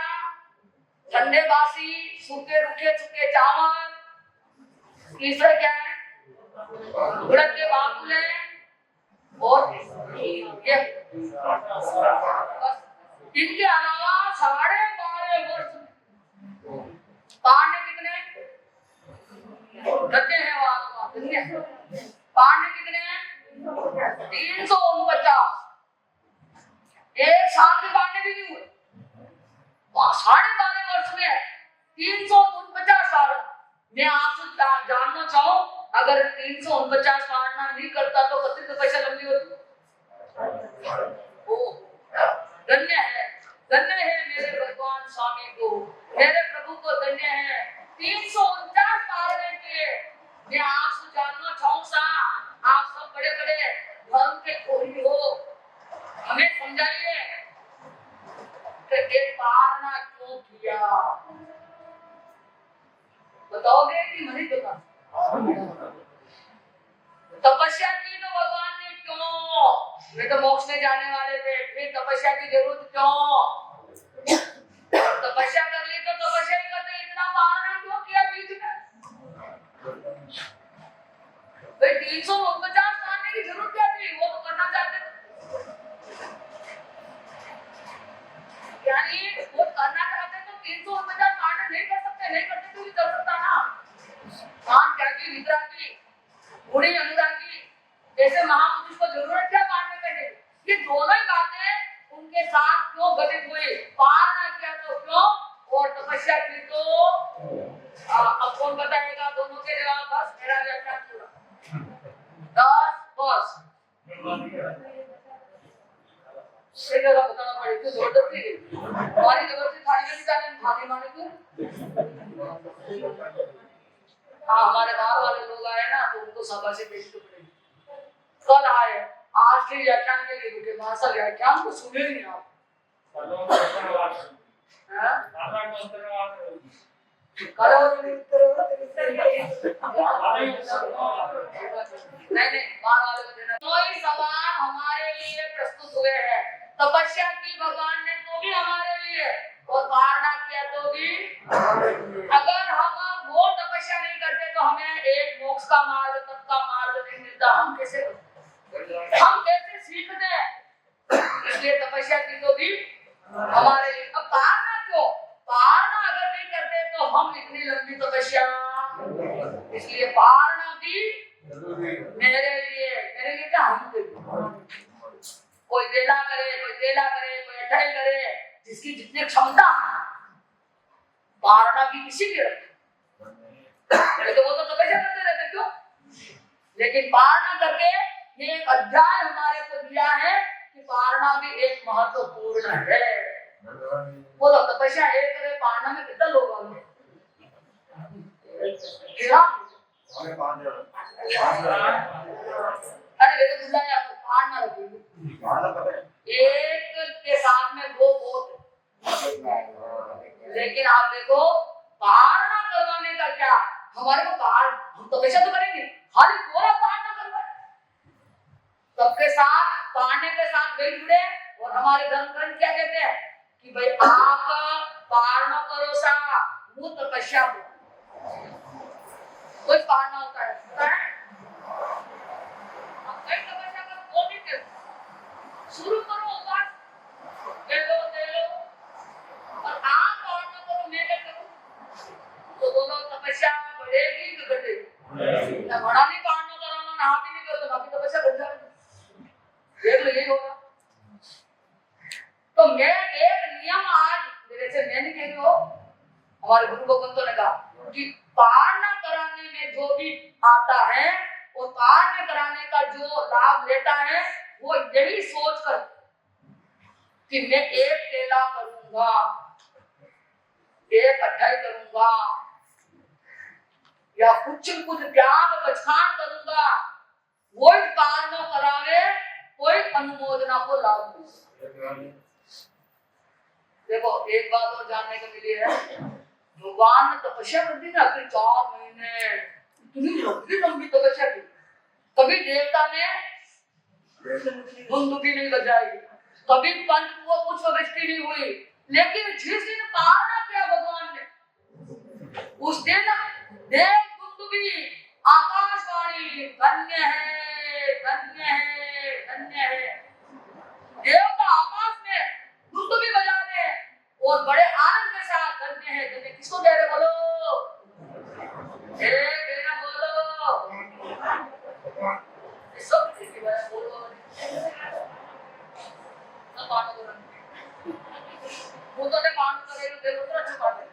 ठंडे बासी सूखे रुखे चुके चावल तीसरा क्या है उड़द के बाकुले और ये इनके अलावा 12.5 वर्ष पांडे कितने गड्ढे हैं वहां पांडे कितने 349 एक साल के पांडे भी नहीं हुए 12.5 वर्ष में 349 साल। मैं आपसे जानना चाहूं अगर 349 पालना नहीं करता तो कितने पैसा लंबी होती ओ धन्य है मेरे भगवान स्वामी को मेरे प्रभु को धन्य है 349 पालने के। मैं आपसे जानना चाहूंगा आप सब बड़े बड़े धर्म के कोई हो हमें समझाइए कि पालना क्यों किया बताओगे कि नहीं बता तपस्या की तो भगवान ने क्यों वे तो मोक्ष में जाने वाले थे फिर तपस्या की जरूरत क्यों तपस्या कर ली तो तपस्या ही करते इतना पालना क्यों किया बीच में भाई 349 मानने की जरूरत क्या थी वो तो करना चाहते थे यानी वो करना चाहते तो 349 मानने नहीं कर सकते नहीं करते तो भी कर सकता ना मान त्यागी वितरागी गुणी अनुरागी ऐसे महापुरुष को जरूरत क्या मानने करने ये दोनों ही बातें उनके साथ क्यों घटित हुई पालना किया तो क्यों और तपस्या की तो अब कौन बताएगा दोनों के जवाब बस मेरा व्याख्यान पूरा 10 बस से जरा बताना पड़ेगा जबरदस्ती हमारी जबरदस्ती थाने में निकाले थाने माने को हाँ हमारे बाहर वाले लोग आए ना तो उनको सभा से भेजते पड़ेगी कल आए आज के व्याख्यान के लिए रुके भाषा व्याख्यान को सुने नहीं आप नहीं बाहर वाले को देना कोई सवाल हमारे लिए प्रस्तुत हुए हैं तपस्या की भगवान ने तो भी हमारे लिए और पालना किया तो भी अगर हम वो तपस्या नहीं करते तो हमें एक मोक्ष का मार्ग हमारे लिए। अब पारना क्यों? पारना अगर नहीं करते तो हम इतनी लंबी तपस्या, इसलिए पारना भी मेरे लिए क्या, हम कोई वेला करे, कोई तेला करे, कोई अठाई करे, जिसकी जितनी क्षमता, पारना भी किसी की रखे। तो वो तो तपस्या करते रहते, क्यों? लेकिन पारना करके ये एक अध्याय हमारे को दिया है कि पारना भी एक महत्वपूर्ण है। बोलो तपस्या एक करे, पारना में कितना लोग आए? अरे वे तो बुलाया तो पारना रखेगी, एक के साथ में दो बहुत, लेकिन आप देखो पारना करवाने का क्या, हमारे को हम तपस्या तो करेंगे, खाली पूरा पारना करवाए, सबके साथ पारने के साथ बैठ जुड़े। और हमारे धर्म ग्रंथ क्या कहते हैं कि भाई आप पारना करो सा, वो तपस्या को कुछ पारना होता है, आप कई तपस्या करो वो भी करो, शुरू करो उपवास, दे लो और आप पारना करो, मैं क्या करूं? तो दोनों तपस्या बढ़ेगी कि घटेगी? ना बड़ा नहीं पारना कराना, ना आप ही नहीं करो तो बाकी तपस्या बढ़ जाएगी, देख लो यही होगा। तो मैं एक नियम आज मेरे से मैं नहीं कह रही हो, हमारे गुरु भगवंतों ने कहा कि पारना कराने में जो भी आता है और पारना कराने का जो लाभ लेता है वो यही सोचकर कि मैं एक केला करूंगा, एक अठाई करूंगा, या कुछ त्याग पछाण करूंगा, वही पारना करावे, कोई अनुमोदना को लाभ नहीं। देखो एक बात और जानने को मिली है, भगवान ने तपस्या कर दी ना, 4 महीने इतनी लंबी तपस्या की, कभी देवता ने धुंधुकी नहीं बजाई, कभी पंच को कुछ वृष्टि नहीं हुई, लेकिन जिस दिन पारना किया भगवान ने, उस दिन देव धुंधुकी आकाशवाणी धन्य है धन्य है धन्य है, देवता आकाश में धुंधुकी बजा रहे और बड़े आनंद के साथ धन्य है धन्य, किसको कह रहे बोलो? बोलो सब किसी बोलो वो तो पान करेगा, देखो तो अच्छा बात है।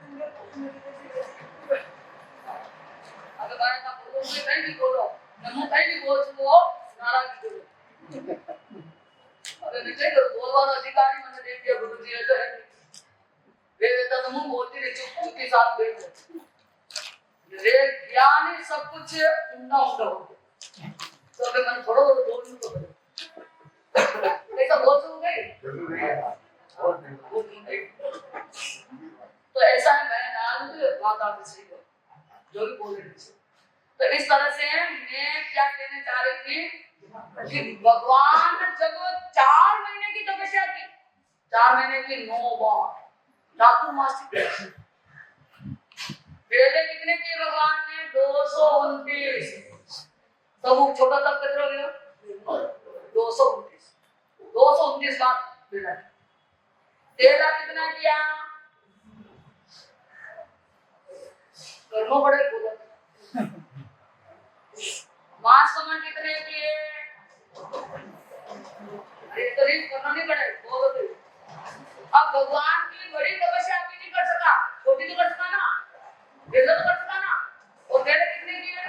अगर बारे में बोलो मैं कहीं भी बोलो, मैं कहीं भी बोल वो नाराज बोलो, अगर मैं कहीं बोलवाना अधिकारी मैंने देख दिया गुरु जी है वे तो मुंह बोलती रही चुप के साथ बैठ रे, ज्ञान ही सब कुछ उन्ना उन्ना हो, तो अगर मैं थोड़ा बोलूं तो ऐसा बोल तो गई, तो ऐसा है मैं नाम बात आप सही हो जो भी बोल रही थी। तो इस तरह से मैं क्या कहने चाह रही थी कि भगवान जब 4 महीने की तपस्या की, 4 महीने की 9 बार चातुर्मासिक, पहले कितने किए भगवान ने? 229, तो वो छोटा तब कितना हो गया? 229 बार पहला। तेरा कितना किया? कर्मों बड़े बोला। मासमन कितने किए? अरे तो रीत करना नहीं पड़े, बोलो तो। अब भगवान की बड़ी तपस्या भी नहीं कर सका, छोटी तो कर सका ना, बेजा तो कर सका ना, और तेरे कितने किए?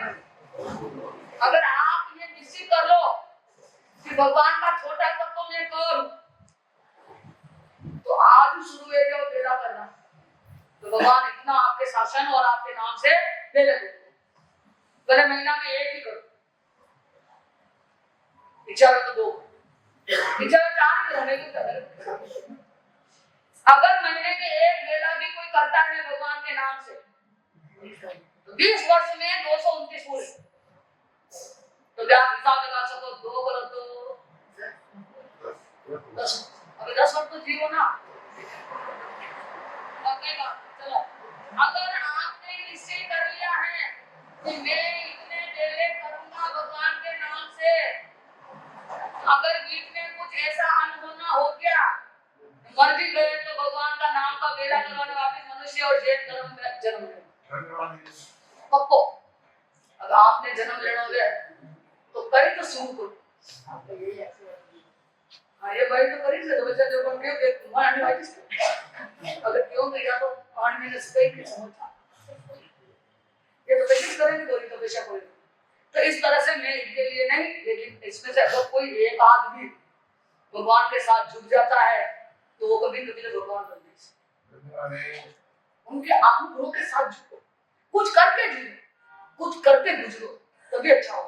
अगर आप ये निश्चित कर लो कि भगवान का छोटा तत्व मैं करूं, तो आज ही शुरू है जो बेड़ा करना, तो भगवान इतना आपके शासन और आपके नाम से ले ले, पहले महीना में एक ही करो, विचार तो 2, विचार 4 करने की कदर। अगर महीने के एक वेला भी कोई करता है भगवान के नाम से, तो 20 वर्ष में 229 पूरे, तो क्या आप हिसाब लगा सको? 2 करो तो 10, अभी 10 वर्ष तो जीवो ना। चलो अगर आपने निश्चय कर लिया है कि मैं इतने वेले करूंगा भगवान के नाम से, अगर बीच में कुछ ऐसा अनहोना हो गया, मर भी गए तो भगवान का नाम का बेड़ा करवाने वापिस मनुष्य और जैन धर्म में जन्म ले पक्को। अगर आपने जन्म लेना हो तो करी तो शुरू करो। ये भाई तो करी से बच्चा जो बन गया एक मारने वाली से अगर क्यों नहीं या तो 8 महीने से कई समझता ये तो कैसे करेंगे कोई तो पेशा कोई। तो इस तरह से मैं इनके लिए नहीं, लेकिन इसमें से अगर कोई एक आदमी भगवान के साथ जुड़ जाता है तो वो कभी कभी भगवान बन नहीं सकते। उनके आत्मगुरु के साथ जुड़ो, कुछ करके जुड़ो, कुछ करके गुजरो तभी अच्छा हो।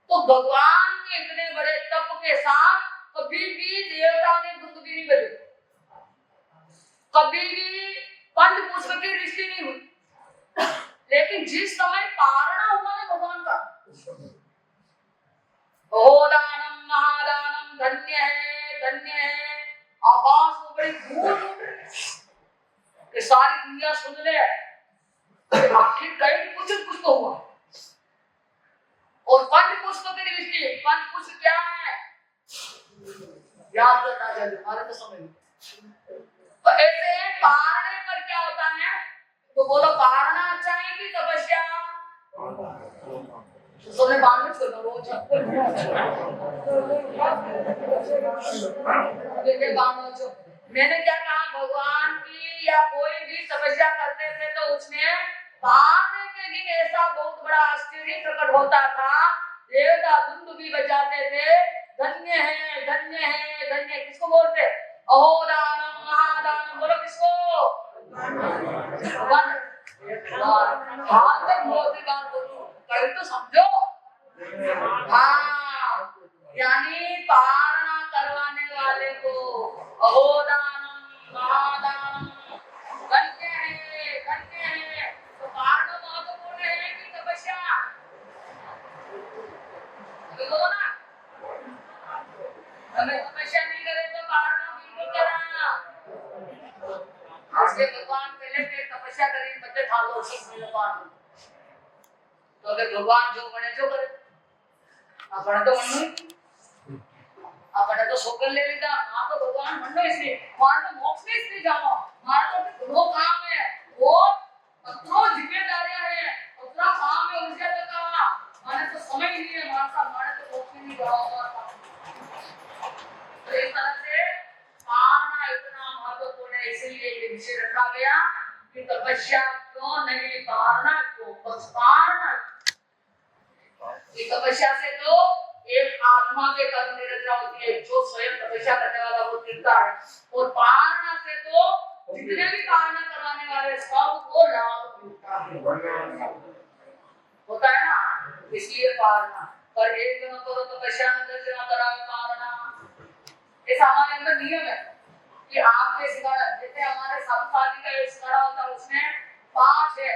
तो भगवान के इतने बड़े तप के साथ कभी भी देवता ने दुख भी नहीं बजे, कभी भी पंच पुष्प की दृष्टि नहीं हुई। लेकिन जिस समय पारणा हुआ ना भगवान का, ओ दानम महादानम धन्य है, धन्य है। आकाश में बड़ी धूल उठ रही कि सारी दुनिया सुन ले आखिर कहीं कुछ तो हुआ। और पंच पुष्प की दृष्टि, पंच पुष्प क्या है याद करना चाहिए हमारे तो समझ में। तो ऐसे पारने पर क्या होता है, तो बोलो पारना अच्छा है कि तपस्या? सबने बांध में छोड़ना रोज मैंने क्या कहा, भगवान की या कोई भी तपस्या करते थे तो उसमें पारने के दिन ऐसा बहुत बड़ा आश्चर्य प्रकट होता था। देवता धुंध भी बजाते थे, धन्य है, धन्य है, धन्य। किसको बोलते? अहो दानम महादानम। बोलो किसको? हाथ तक मोती बात बोलो, कभी तो समझो। हाँ, यानी पारणा करवाने वाले को अहो दानम महादानम धन्य है, धन्य है। तो पारणा महत्वपूर्ण है कि तपस्या? बोलो ना, हमें तपस्या नहीं करे तो पारणा बिल्कुल करना। इसलिए भगवान पहले के तपस्या करी बच्चे खा लो 6 महीने बाद। तो अगर भगवान जो बने जो करे, अपने तो मनु अपने तो सोकर ले लेता, मां तो भगवान मनु इसलिए मां तो मोक्ष में इसलिए जाओ। मां तो वो काम है, वो अतरो जिम्मेदारियां है, उतना काम में उलझा लगा, माने तो समय ही नहीं है माने तो मोक्ष में नहीं जाओ। तो इस तरह से पारना इतना महत्वपूर्ण है, इसलिए ये विषय रखा गया कि तपस्या क्यों नहीं, पारना क्यों, बस पारना। तपस्या से तो एक आत्मा के कर्म निरंतर होती है, जो स्वयं तपस्या करने वाला वो गिरता है। और पारना से तो जितने भी पारना करवाने वाले सबको लाभ मिलता है, होता है ना। इसलिए पारना पर एक जन करो तपस्या न दर्शन करावे पारना। ऐसा हमारे अंदर नियम है कि आपके सिखाना, जैसे हमारे सप्ताही का एक सिखाना होता है उसमें 5 है,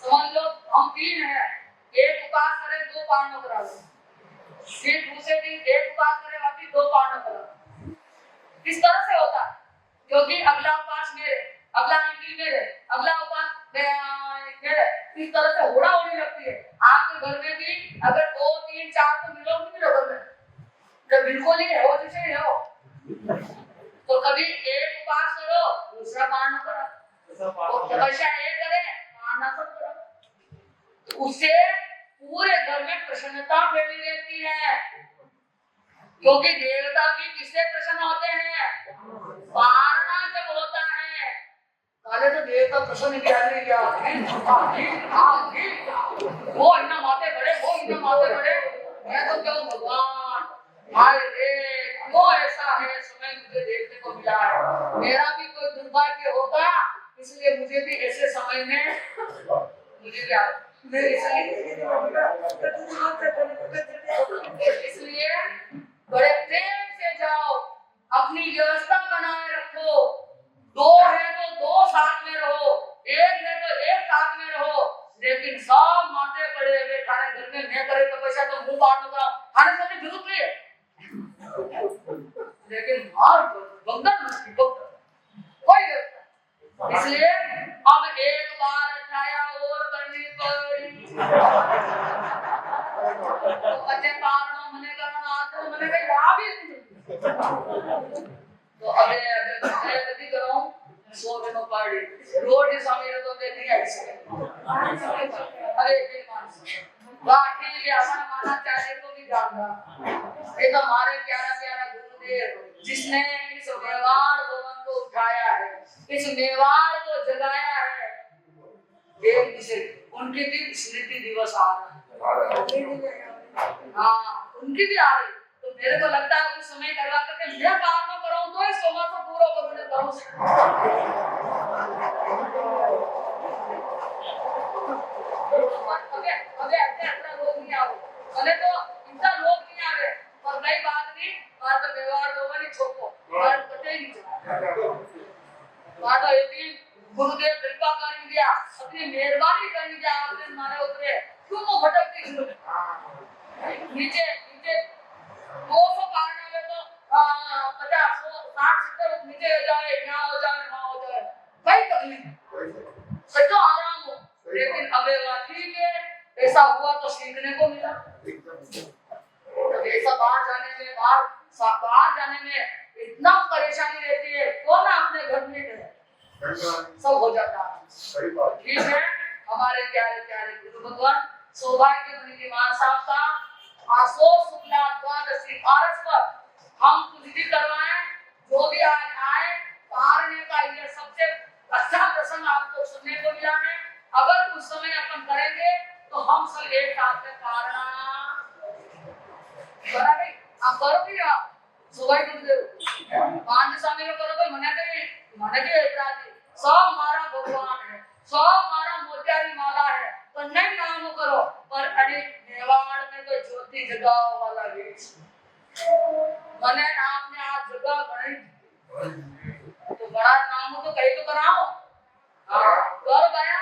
समझ लो हम 3 है। एक उपास करे 2 पारणा करा लो, फिर दूसरे दिन एक उपास करे वापिस 2 पारणा करा लो। किस तरह से होता है? क्योंकि अगला उपास मेरे, अगला अंकिल मेरे, अगला उपास मेरे, इस तरह से होड़ा होने लगती है। आपके घर में भी अगर 2 3 4 तो मिलोगे घर में, तो बिल्कुल ही हो जैसे हो। तो कभी एक उपास करो, दूसरा पारणा करो, और तपस्या एक करे, पारणा सब करो। तो उससे पूरे घर में प्रसन्नता फैली रहती है, क्योंकि देवता भी किससे प्रसन्न होते हैं? पारणा जब होता है। पहले तो देवता प्रसन्न किया नहीं किया, वो इतना माथे बड़े, वो इतना माथे बड़े, मैं तो क्यों भगवान हाय रे क्यों ऐसा है समय मुझे देखने को मिला है। मेरा भी कोई दुर्भाग्य होगा, इसलिए मुझे भी ऐसे समय में मुझे क्या इसलिए बड़े प्रेम से जाओ, अपनी व्यवस्था बनाए रखो। 2 है तो 2 साथ में रहो, 1 है तो 1 साथ में रहो। लेकिन सब माथे पड़े हुए खाने घर में मैं करे तपस्या तो मुंह बांध दूंगा, खाने से जरूरत नहीं है। लेकिन मार बंधन मुक्ति कोई व्यवस्था। इसलिए अब एक बार छाया और करनी पड़ी। तो बच्चे पारणों मने करना तो मने के लाभ ही तो अबे कभी कराऊं सोच नो पड़ी रोड स्वामी ने तो नहीं आई सके अरे एक मानस बाकी ये हमारा माना चाहे तो भी जानना ये तो हमारे प्यारा प्यारा गुरुदेव जिसने इस मेवाड़ भवन को उठाया है, इस मेवाड़ को जगाया है, एक से उनकी भी स्मृति दिवस आ रहा है। हाँ उनकी भी आ रही, तो मेरे को लगता है कुछ समय करवा करके मैं काम न करूं तो इस सोमा को पूरा कर देता हूं। अबे इतना लोग नहीं आओ, भले तो इतना लोग नहीं आ रहे, पर नई बात नहीं, बात तो व्यवहार होगा नहीं छोको, बात पता ही नहीं चला। बात तो यदि गुरुदेव कृपा कर दिया, अपनी मेहरबानी कर दिया, आपने हमारे उतरे, क्यों वो भटकती शुरू नीचे नीचे 200 कारण में तो 50 60 70 नीचे हो जाए, यहाँ हो जाए, वहाँ हो जाए, कोई तकलीफ सब तो आराम हो, लेकिन अबे ठीक है, ऐसा हुआ तो सीखने को मिला। तो ऐसा बाहर जाने में इतना परेशानी रहती है, कौन अपने घर में है, सब हो जाता है। ठीक है, हमारे प्यारे प्यारे गुरु भगवान सौभाग्य मुनि मान साहब का आशोक शुक्ला द्वादशी पारस पर हम कुछ भी करवाएं, जो भी आए पारने का ये सबसे अच्छा प्रसंग आपको सुनने को मिला है। अगर कुछ समय अपन करेंगे तो हम सब एक साथ में पारना बराबर आप करोगे या सुबह गुरुदेव पांच समय में करोगे मने के इतराजी सब हमारा भगवान है, सब हमारा मोतियारी माला है, तो नहीं नाम करो पर अरे मेवाड़ में तो ज्योति जगाओ वाला बीच मने आपने आज जगह बड़ी तो बड़ा नाम हो तो कहीं तो कराओ कर गया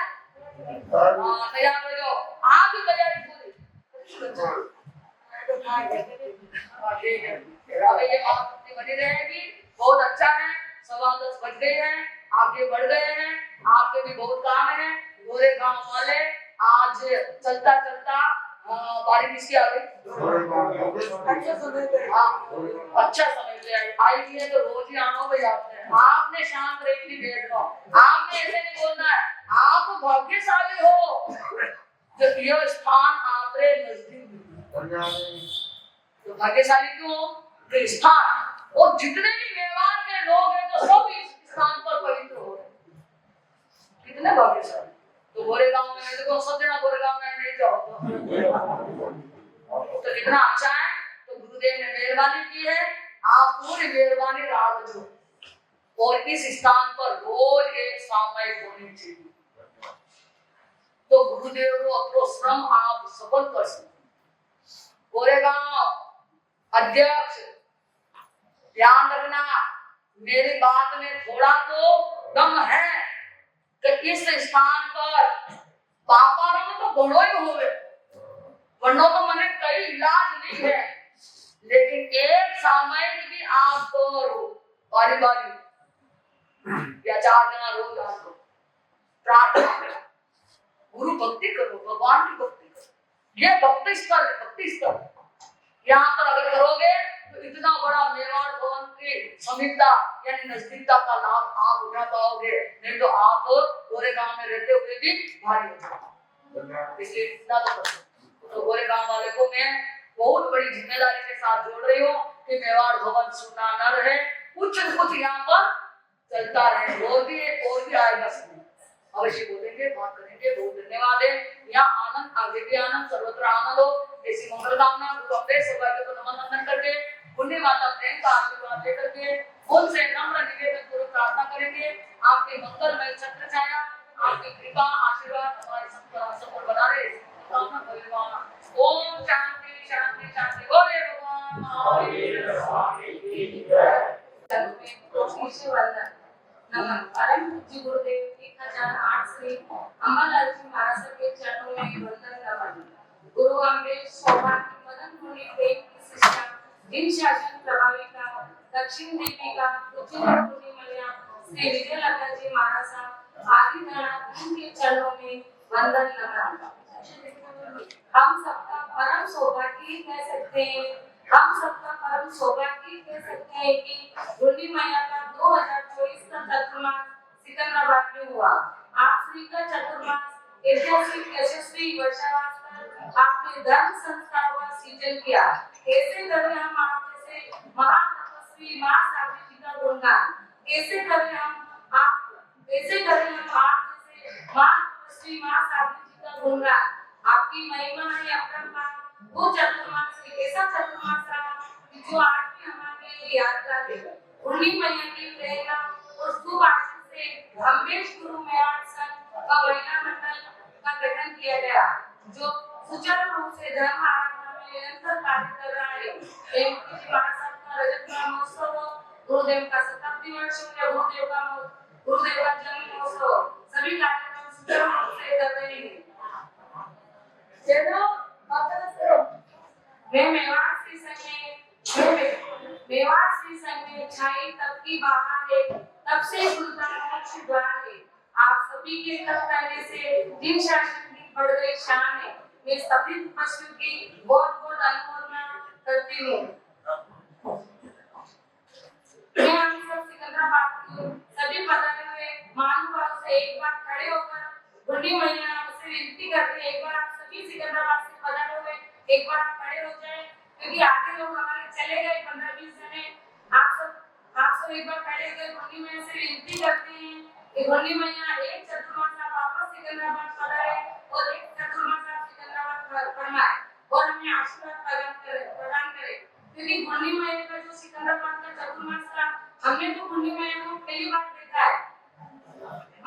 तैयार हो जाओ, आप भी तैयारी पूरी ठीक है। अब ये बात अपनी बनी रहेगी, बहुत अच्छा है, 10:15 बज गए हैं, आगे बढ़ गए हैं, आपके भी बहुत काम है। गोरे गांव वाले आज चलता चलता बारिश की आ गई, अच्छा समय पे आई है तो रोज ही आना भाई आपने शांत रहकर बैठ लो, आपने ऐसे नहीं बोलना है, आप भाग्यशाली हो जो यह स्थान आपके नजदीक, तो भाग्यशाली क्यों हो तो स्थान, और जितने भी मेवाड़ के लोग हैं तो सब इस स्थान पर पवित्र हो रहे, कितने भाग्यशाली। तो गोरेगांव में देखो सब जना गोरेगांव में नहीं जाओ तो कितना अच्छा है। तो गुरुदेव ने मेहरबानी की है, आप पूरी मेहरबानी राह दो और इस स्थान पर रोज एक सामयिक होनी चाहिए, तो गुरुदेव को अपना श्रम आप सफल कर सकते। गोरेगांव अध्यक्ष ध्यान रखना, मेरी बात में थोड़ा तो दम है कि इस स्थान पर पापा तो बड़ो ही होवे, वरना तो मैंने कई इलाज नहीं है, लेकिन एक सामयिक भी आप करो बारी बारी या 4 जना रोज आओ, प्रार्थना करो, गुरु भक्ति करो, भगवान की भक्ति करो, ये भक्ति स्तर यहाँ पर अगर करोगे तो इतना बड़ा मेवाड़ भवन की समीपता यानी नजदीकता का लाभ आप उठा पाओगे, नहीं तो आप गोरेगांव में रहते हुए भी भारी हो जाओगे। इसलिए इतना तो गोरेगांव वाले को मैं बहुत बड़ी जिम्मेदारी के साथ जोड़ रही हूँ कि मेवाड़ भवन सुनना न रहे, कुछ यहाँ पर चलता रहे, और भी आएगा समय, अवश्य बोलेंगे, बात करेंगे। बहुत धन्यवाद है, यहाँ आनंद आगे भी आनंद, सर्वत्र आनंद हो, ऐसी मंगल कामना गुरु अपने सौभाग्य को नमन वंदन करके पुण्य माता प्रेम का आशीर्वाद लेकर के उनसे नम्र निवेदन पूर्वक प्रार्थना करेंगे, आपके मंगलमय छत्र छाया, आपकी कृपा आशीर्वाद हमारे सब पर बना रहे, कामना भगवान। ओम शांति शांति शांति, बोले भगवान महावीर स्वामी की जय। नमस्कार, जी गुरुदेव 1008 श्री अम्बालाल जी महाराज के चरणों में वंदन नमन। गुरु अमृत सौभाग्य मदन मुनि प्रेम की शिष्या जिन शासन प्रभाविका दक्षिण देवी का उच्चतम मुनि मल्या श्री विजयलता जी महाराज आदि गण के चरणों में वंदन नमन। हम सबका परम सौभाग्य कह सकते हैं हम सबका परम सौभाग्य कह सकते हैं कि गुंडी मैया का 2024 का चतुर्मास सिकंदराबाद में हुआ। आप सभी का चतुर्मास ऐतिहासिक यशस्वी वर्षावास कर आपने धर्म संस्कार व सृजन किया। कैसे करें हम आप जैसे महान तपस्वी मां सावित्री जी का गुणगान, कैसे करें हम आप जैसे महान तपस्वी मां सावित्री जी का गुणगान। आपकी महिमा है अपरंपार। वो चतुर्मास एक ऐसा चतुर्मास रहा कि जो आज भी हमारे लिए यादगार है। उन्हीं मैया की प्रेरणा और शुभ आशीष से अम्बेश गुरु मेवाड़ संघ व महिला मंडल का गठन किया गया, जो सुचारू रूप से धर्म आराधना में निरंतर कार्य कर रहा है। हेमकुंज जी महाराज साहब का रजत महोत्सव, गुरुदेव का शताब्दी वर्ष या गुरुदेव का जन्म महोत्सव, सभी कार्यक्रम सुचारू रूप से कर रहे हैं। चलो मैं मेवाड़ श्री संघ में छाई तब की बहार है, तब से खुलता मोक्ष द्वार है। आप सभी के तब करने से जिन शासन की बढ़ गई शान है। मैं सभी उपस्थित की बहुत बहुत अनुमोदना करती हूँ। मैं हम सब सिकंदराबाद के सभी पधारे हुए महानुभाव से एक बार खड़े होकर गुंडी मैया से विनती करते हैं, एक बार आप सभी सिकंदराबाद से पधारे हुए एक बार आप खड़े हो जाए, क्योंकि आगे लोग हमारे चले गए 15-20 जने। आप सब एक बार खड़े होकर गुंडी मैया से विनती करते हैं कि गुंडी मैया एक चतुर्मास आप वापस सिकंदराबाद पधारे और एक चतुर्मास आप सिकंदराबाद फरमाए और हमें आशीर्वाद प्रदान करे। क्योंकि गुंडी मैया का जो सिकंदराबाद का चतुर्मास था, हमने तो गुंडी मैया को पहली बार देखा है।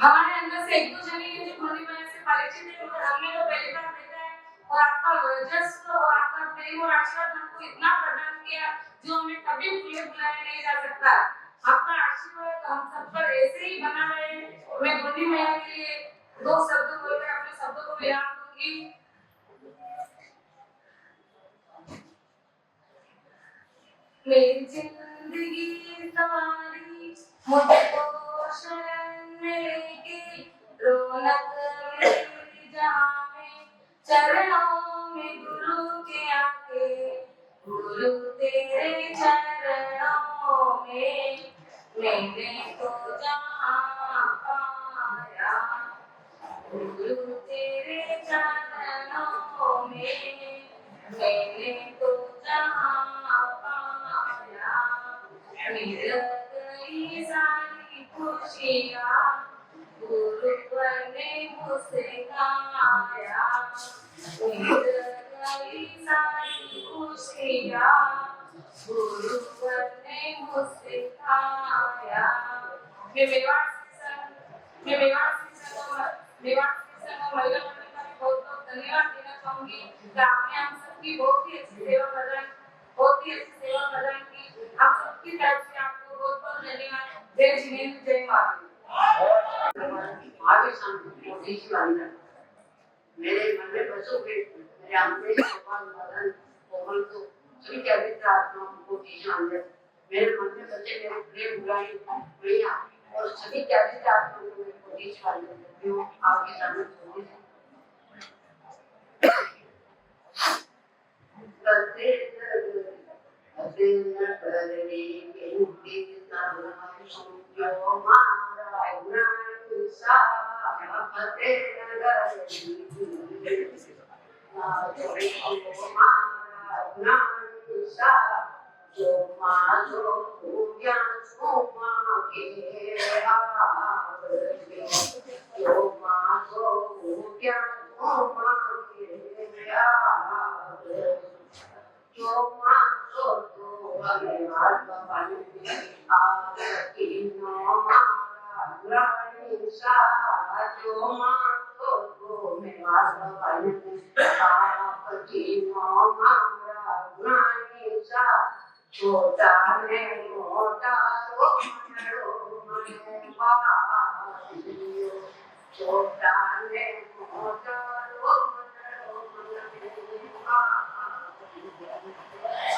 हमारे अंदर से एक दो जने हैं जो गुंडी मैया से परिचित है, और हमने तो पहली बार देखा है। और आपका वर्चस्व और आपका प्रेम और आशीर्वाद हमको इतना प्रदान किया जो हमें कभी भुलाया नहीं जा सकता। आपका आशीर्वाद हम सब पर ऐसे ही बना रहे। मैं गुंडी मैया के लिए दो शब्द बोलकर अपने शब्दों को विराम दूंगी। मेरी जिंदगी सारी मुझको शरण लेके रौनक मेरी जहां में चरणों में गुरु के आके, गुरु तेरे चरणों में मैंने तो जहां पाया। गुरु तेरे चरणों में मैंने तो जहां पाया। मिल गई सारी खुशियाँ गुरुवर ने मुस्काया। मिल गई सारी खुशियाँ गुरुवर ने मुस्काया। मैं मेवाड़ महिला मंडल का भी बहुत बहुत धन्यवाद देना चाहूंगी कि आपने हम सबकी बहुत ही अच्छी सेवा प्रदान की। आप सबकी तरफ से आपको बहुत बहुत धन्यवाद। जय जिनेन्द्र, जय माता। आगे शांति मेरे मन में बसोगे, मेरे आंखें भगवान मदन कोमल को सभी के पवित्र आत्मा को जीवन दे। मेरे मन में बसे मेरे प्रेम बुलाई मैया और सभी के पवित्र आत्मा को जीवन दे। मैं आपके सामने छोड़ दूं। छोटा ने मोटा छोटा ने मोटा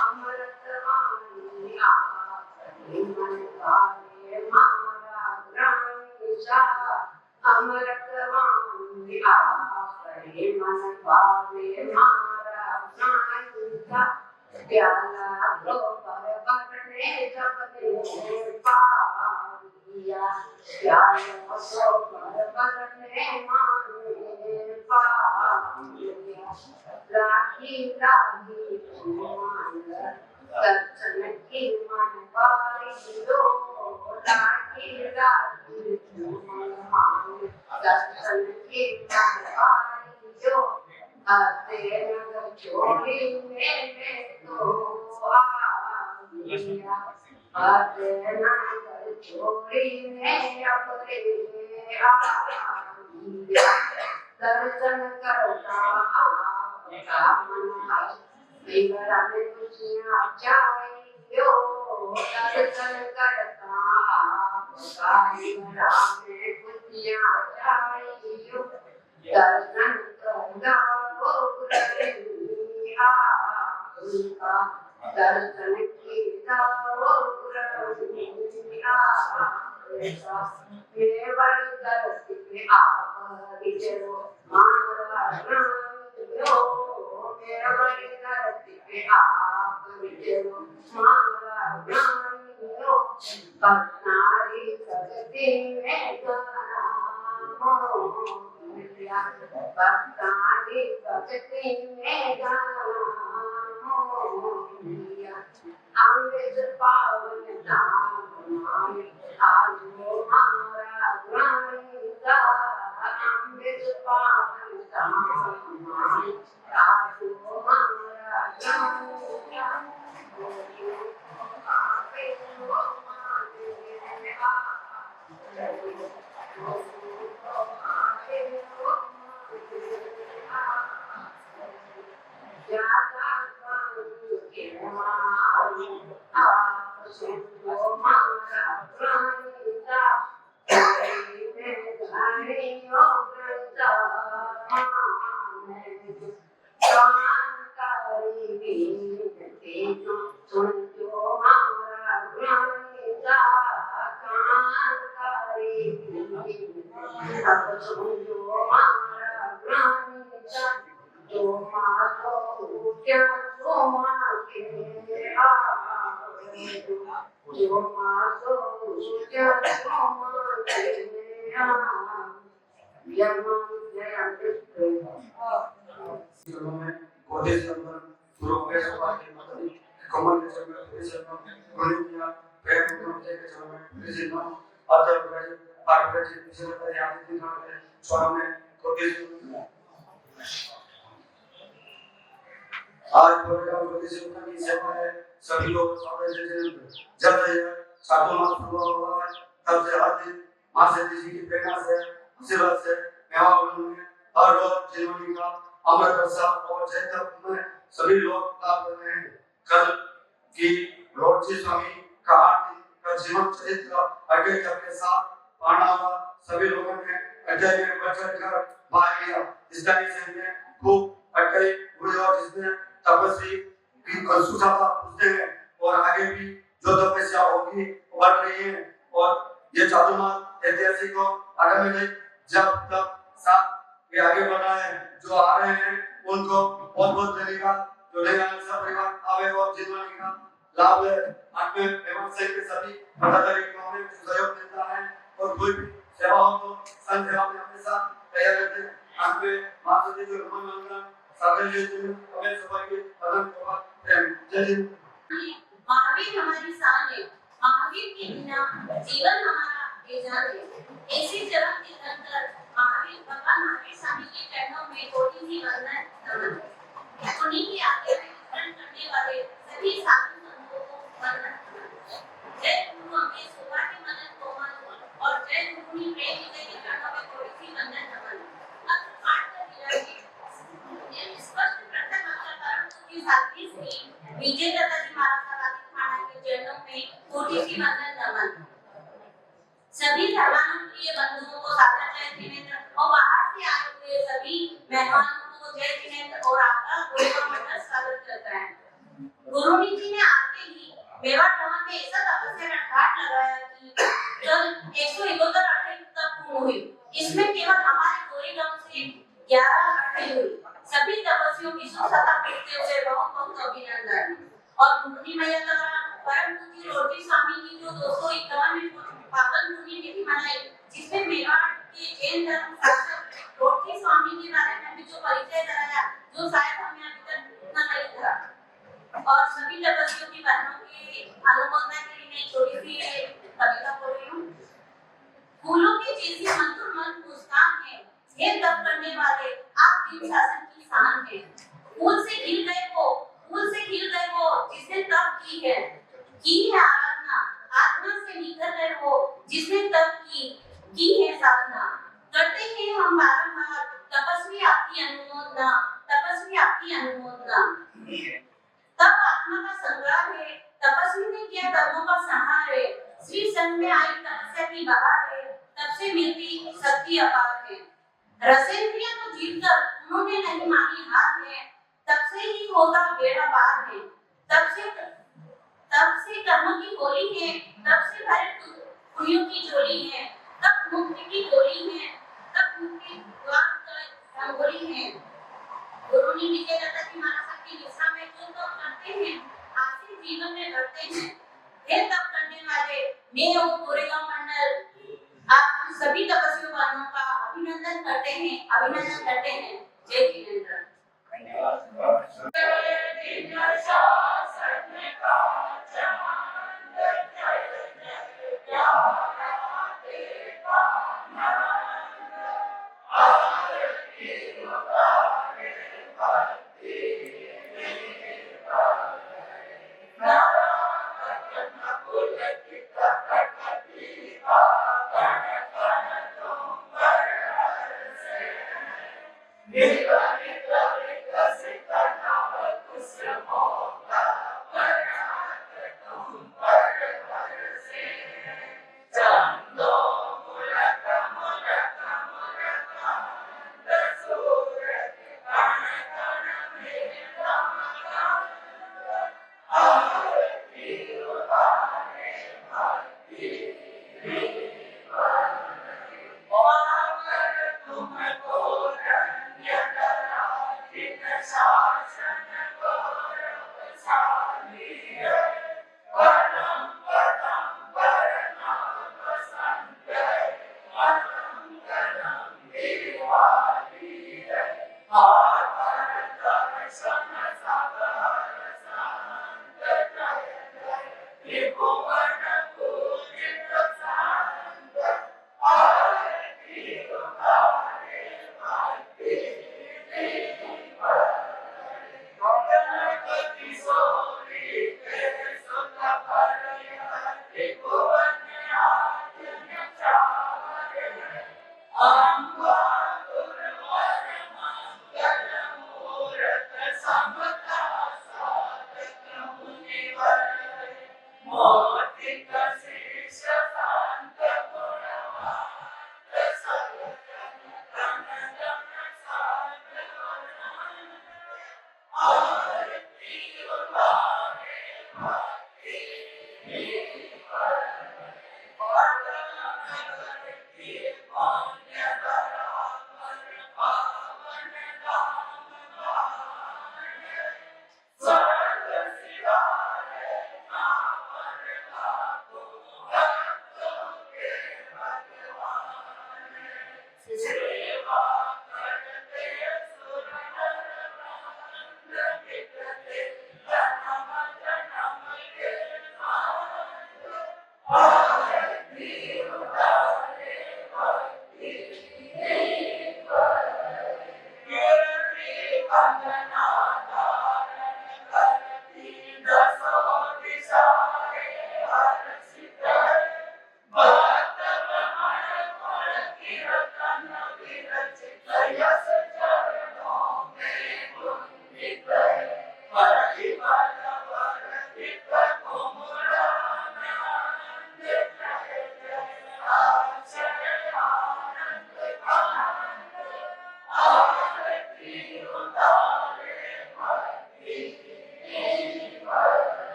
अमृतवाणी अमृतवाणी मन भावे मारा प्याला त्यागो पर करने सबने पाया त्यागो पर करने माने पाया राखी राखी मान दर्शन की मन पाई लो राखी राखी मान दर्शन की मन पाई लो आते नगर चोरी में तो आ गया आते नगर चोरी में अपने आ गया दर्शन करता आपका मन मेरा में खुशियाँ चाहिए दर्शन करता आपका मेरा में खुशियाँ चाहिए दर्शन करना उनका दर्शन किया केवल दर्शन पे आप विजयो महाराज केवल दर्शन पे आप विजयो महाराज भक्तारी भक्ति में गाना भक्तारी भक्ति में गाना अमृत पावन नाम आज हमारा ग्राणी का अमृत पावन नाम आज हमारा ग्राणी का आज की सेवा है सभी लोग जब सातों मास पूरा हुआ है तब से हर दिन मां सती जी की प्रेरणा से आशीर्वाद से मेवा में हर रोज जीवनी का अमृत प्रसाद और चैतन्य में सभी लोग लाभ कर रहे हैं। कल की रोजी स्वामी का 8 दिन का जीवन चरित्र अजय के साथ पढ़ना हुआ सभी लोगों ने अजय में बढ़ कर भाग लिया। इस तरह से खूब अटके हुए और जिसने तपस्वी की कंसुता था उसने और आगे भी जो तपस्या होगी बढ़ रही है और ये चातुर्मास ऐतिहासिक और आगामी जब तक साथ ये आगे बढ़ रहा है जो आ रहे हैं उनको बहुत बहुत धन्यवाद जो नया सब परिवार आवे और जीवनी का लाभ ले आत्म एवं सही के सभी पदाधिकारियों में सहयोग मिलता है और कोई भी सेवा हो तो संघ सेवा में हमेशा तैयार रहते हैं। आत्म माता जी जो मनोरंजन साधन जी हमें सभी के पदम को जय हिंद। महावीर हमारी शान है, महावीर के बिना जीवन हमारा बेजान है। ऐसी जन्म के अंतर महावीर भगवान महावीर स्वामी के चरणों में कोटि ही वंदन नमन है। उन्हीं के आगे में विचरण करने वाले सभी साधु संतों को वंदन नमन। जय गुरु अम्बे शोभा के मनन कोमल और जय गुरु प्रेम विजय के चरणों में कोटि ही वंदन नमन। अब पाठ कर विराजी ये स्पष्ट प्रथम अक्षर परम की साथी से विजय दादा जी महाराज थाना के चरणों में कोटि ही वंदन नमन। सभी धर्मानुप्रिय बंधुओं को सादर जय जिनेंद्र और बाहर से आए हुए सभी मेहमानों को जय जिनेंद्र और आपका गोरेगा मंडल स्वागत करता है। गुरुनी जी ने आते ही मेवाड़ भवन में ऐसा तपस्या का घाट लगाया कि कल 171 अटक तक पूर्ण हुई। इसमें केवल हमारे गोरेगांव से 11 अटक हुई। सभी तपस्वियों की सुखसता पूछते हुए बहुत बहुत अभिनंदन। और कुंती मैया द्वारा परम पूज्य रोटी स्वामी की जो 251 पावन पुण्य तिथि मनाई, जिसमें मेवाड़ के जैन धर्म शासक रोटी स्वामी के बारे में भी जो परिचय कराया, जो शायद हमें अभी तक उतना नहीं था। और सभी तपस्वियों की बहनों की अनुमोदना के लिए मैं छोटी सी कविता बोल रही हूँ। फूलों की जैसी मधुर मन मुस्कान है, हे तप करने वाले आप दिन शासन की शान है। फूल से खिल गए वो जिसने तप की है आराधना, आत्मा से निकल गए वो जिसने तप की है साधना। करते हैं हम बारंबार तपस्वी आपकी अनुमोदना, तप आत्मा का संग्राम है, तपस्वी ने किया कर्मों का संहार है। श्री संग में आई तपस्या की बहार है, तब से मिलती शक्ति अपार है। रसेंद्रिय को जीतकर उन्होंने नहीं मानी हार है, तब से ही होगा बेड़ा पार है। तब से कर्मों की गोली है, तब से भरे पुण्यों की झोली है, तब मुक्ति की गोली है, तब मुक्ति द्वार का रंगोली है। गुरु ने विजय लता की मानसा की दिशा में जो तप करते हैं, आशीष जीवन में करते हैं। हे तप करने वाले, मैं और गोरेगांव मंडल आप सभी तपस्वियों बहनों का अभिनंदन करते हैं। जय जिनेंद्र। More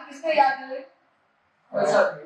किसको याद करे? वैसा भी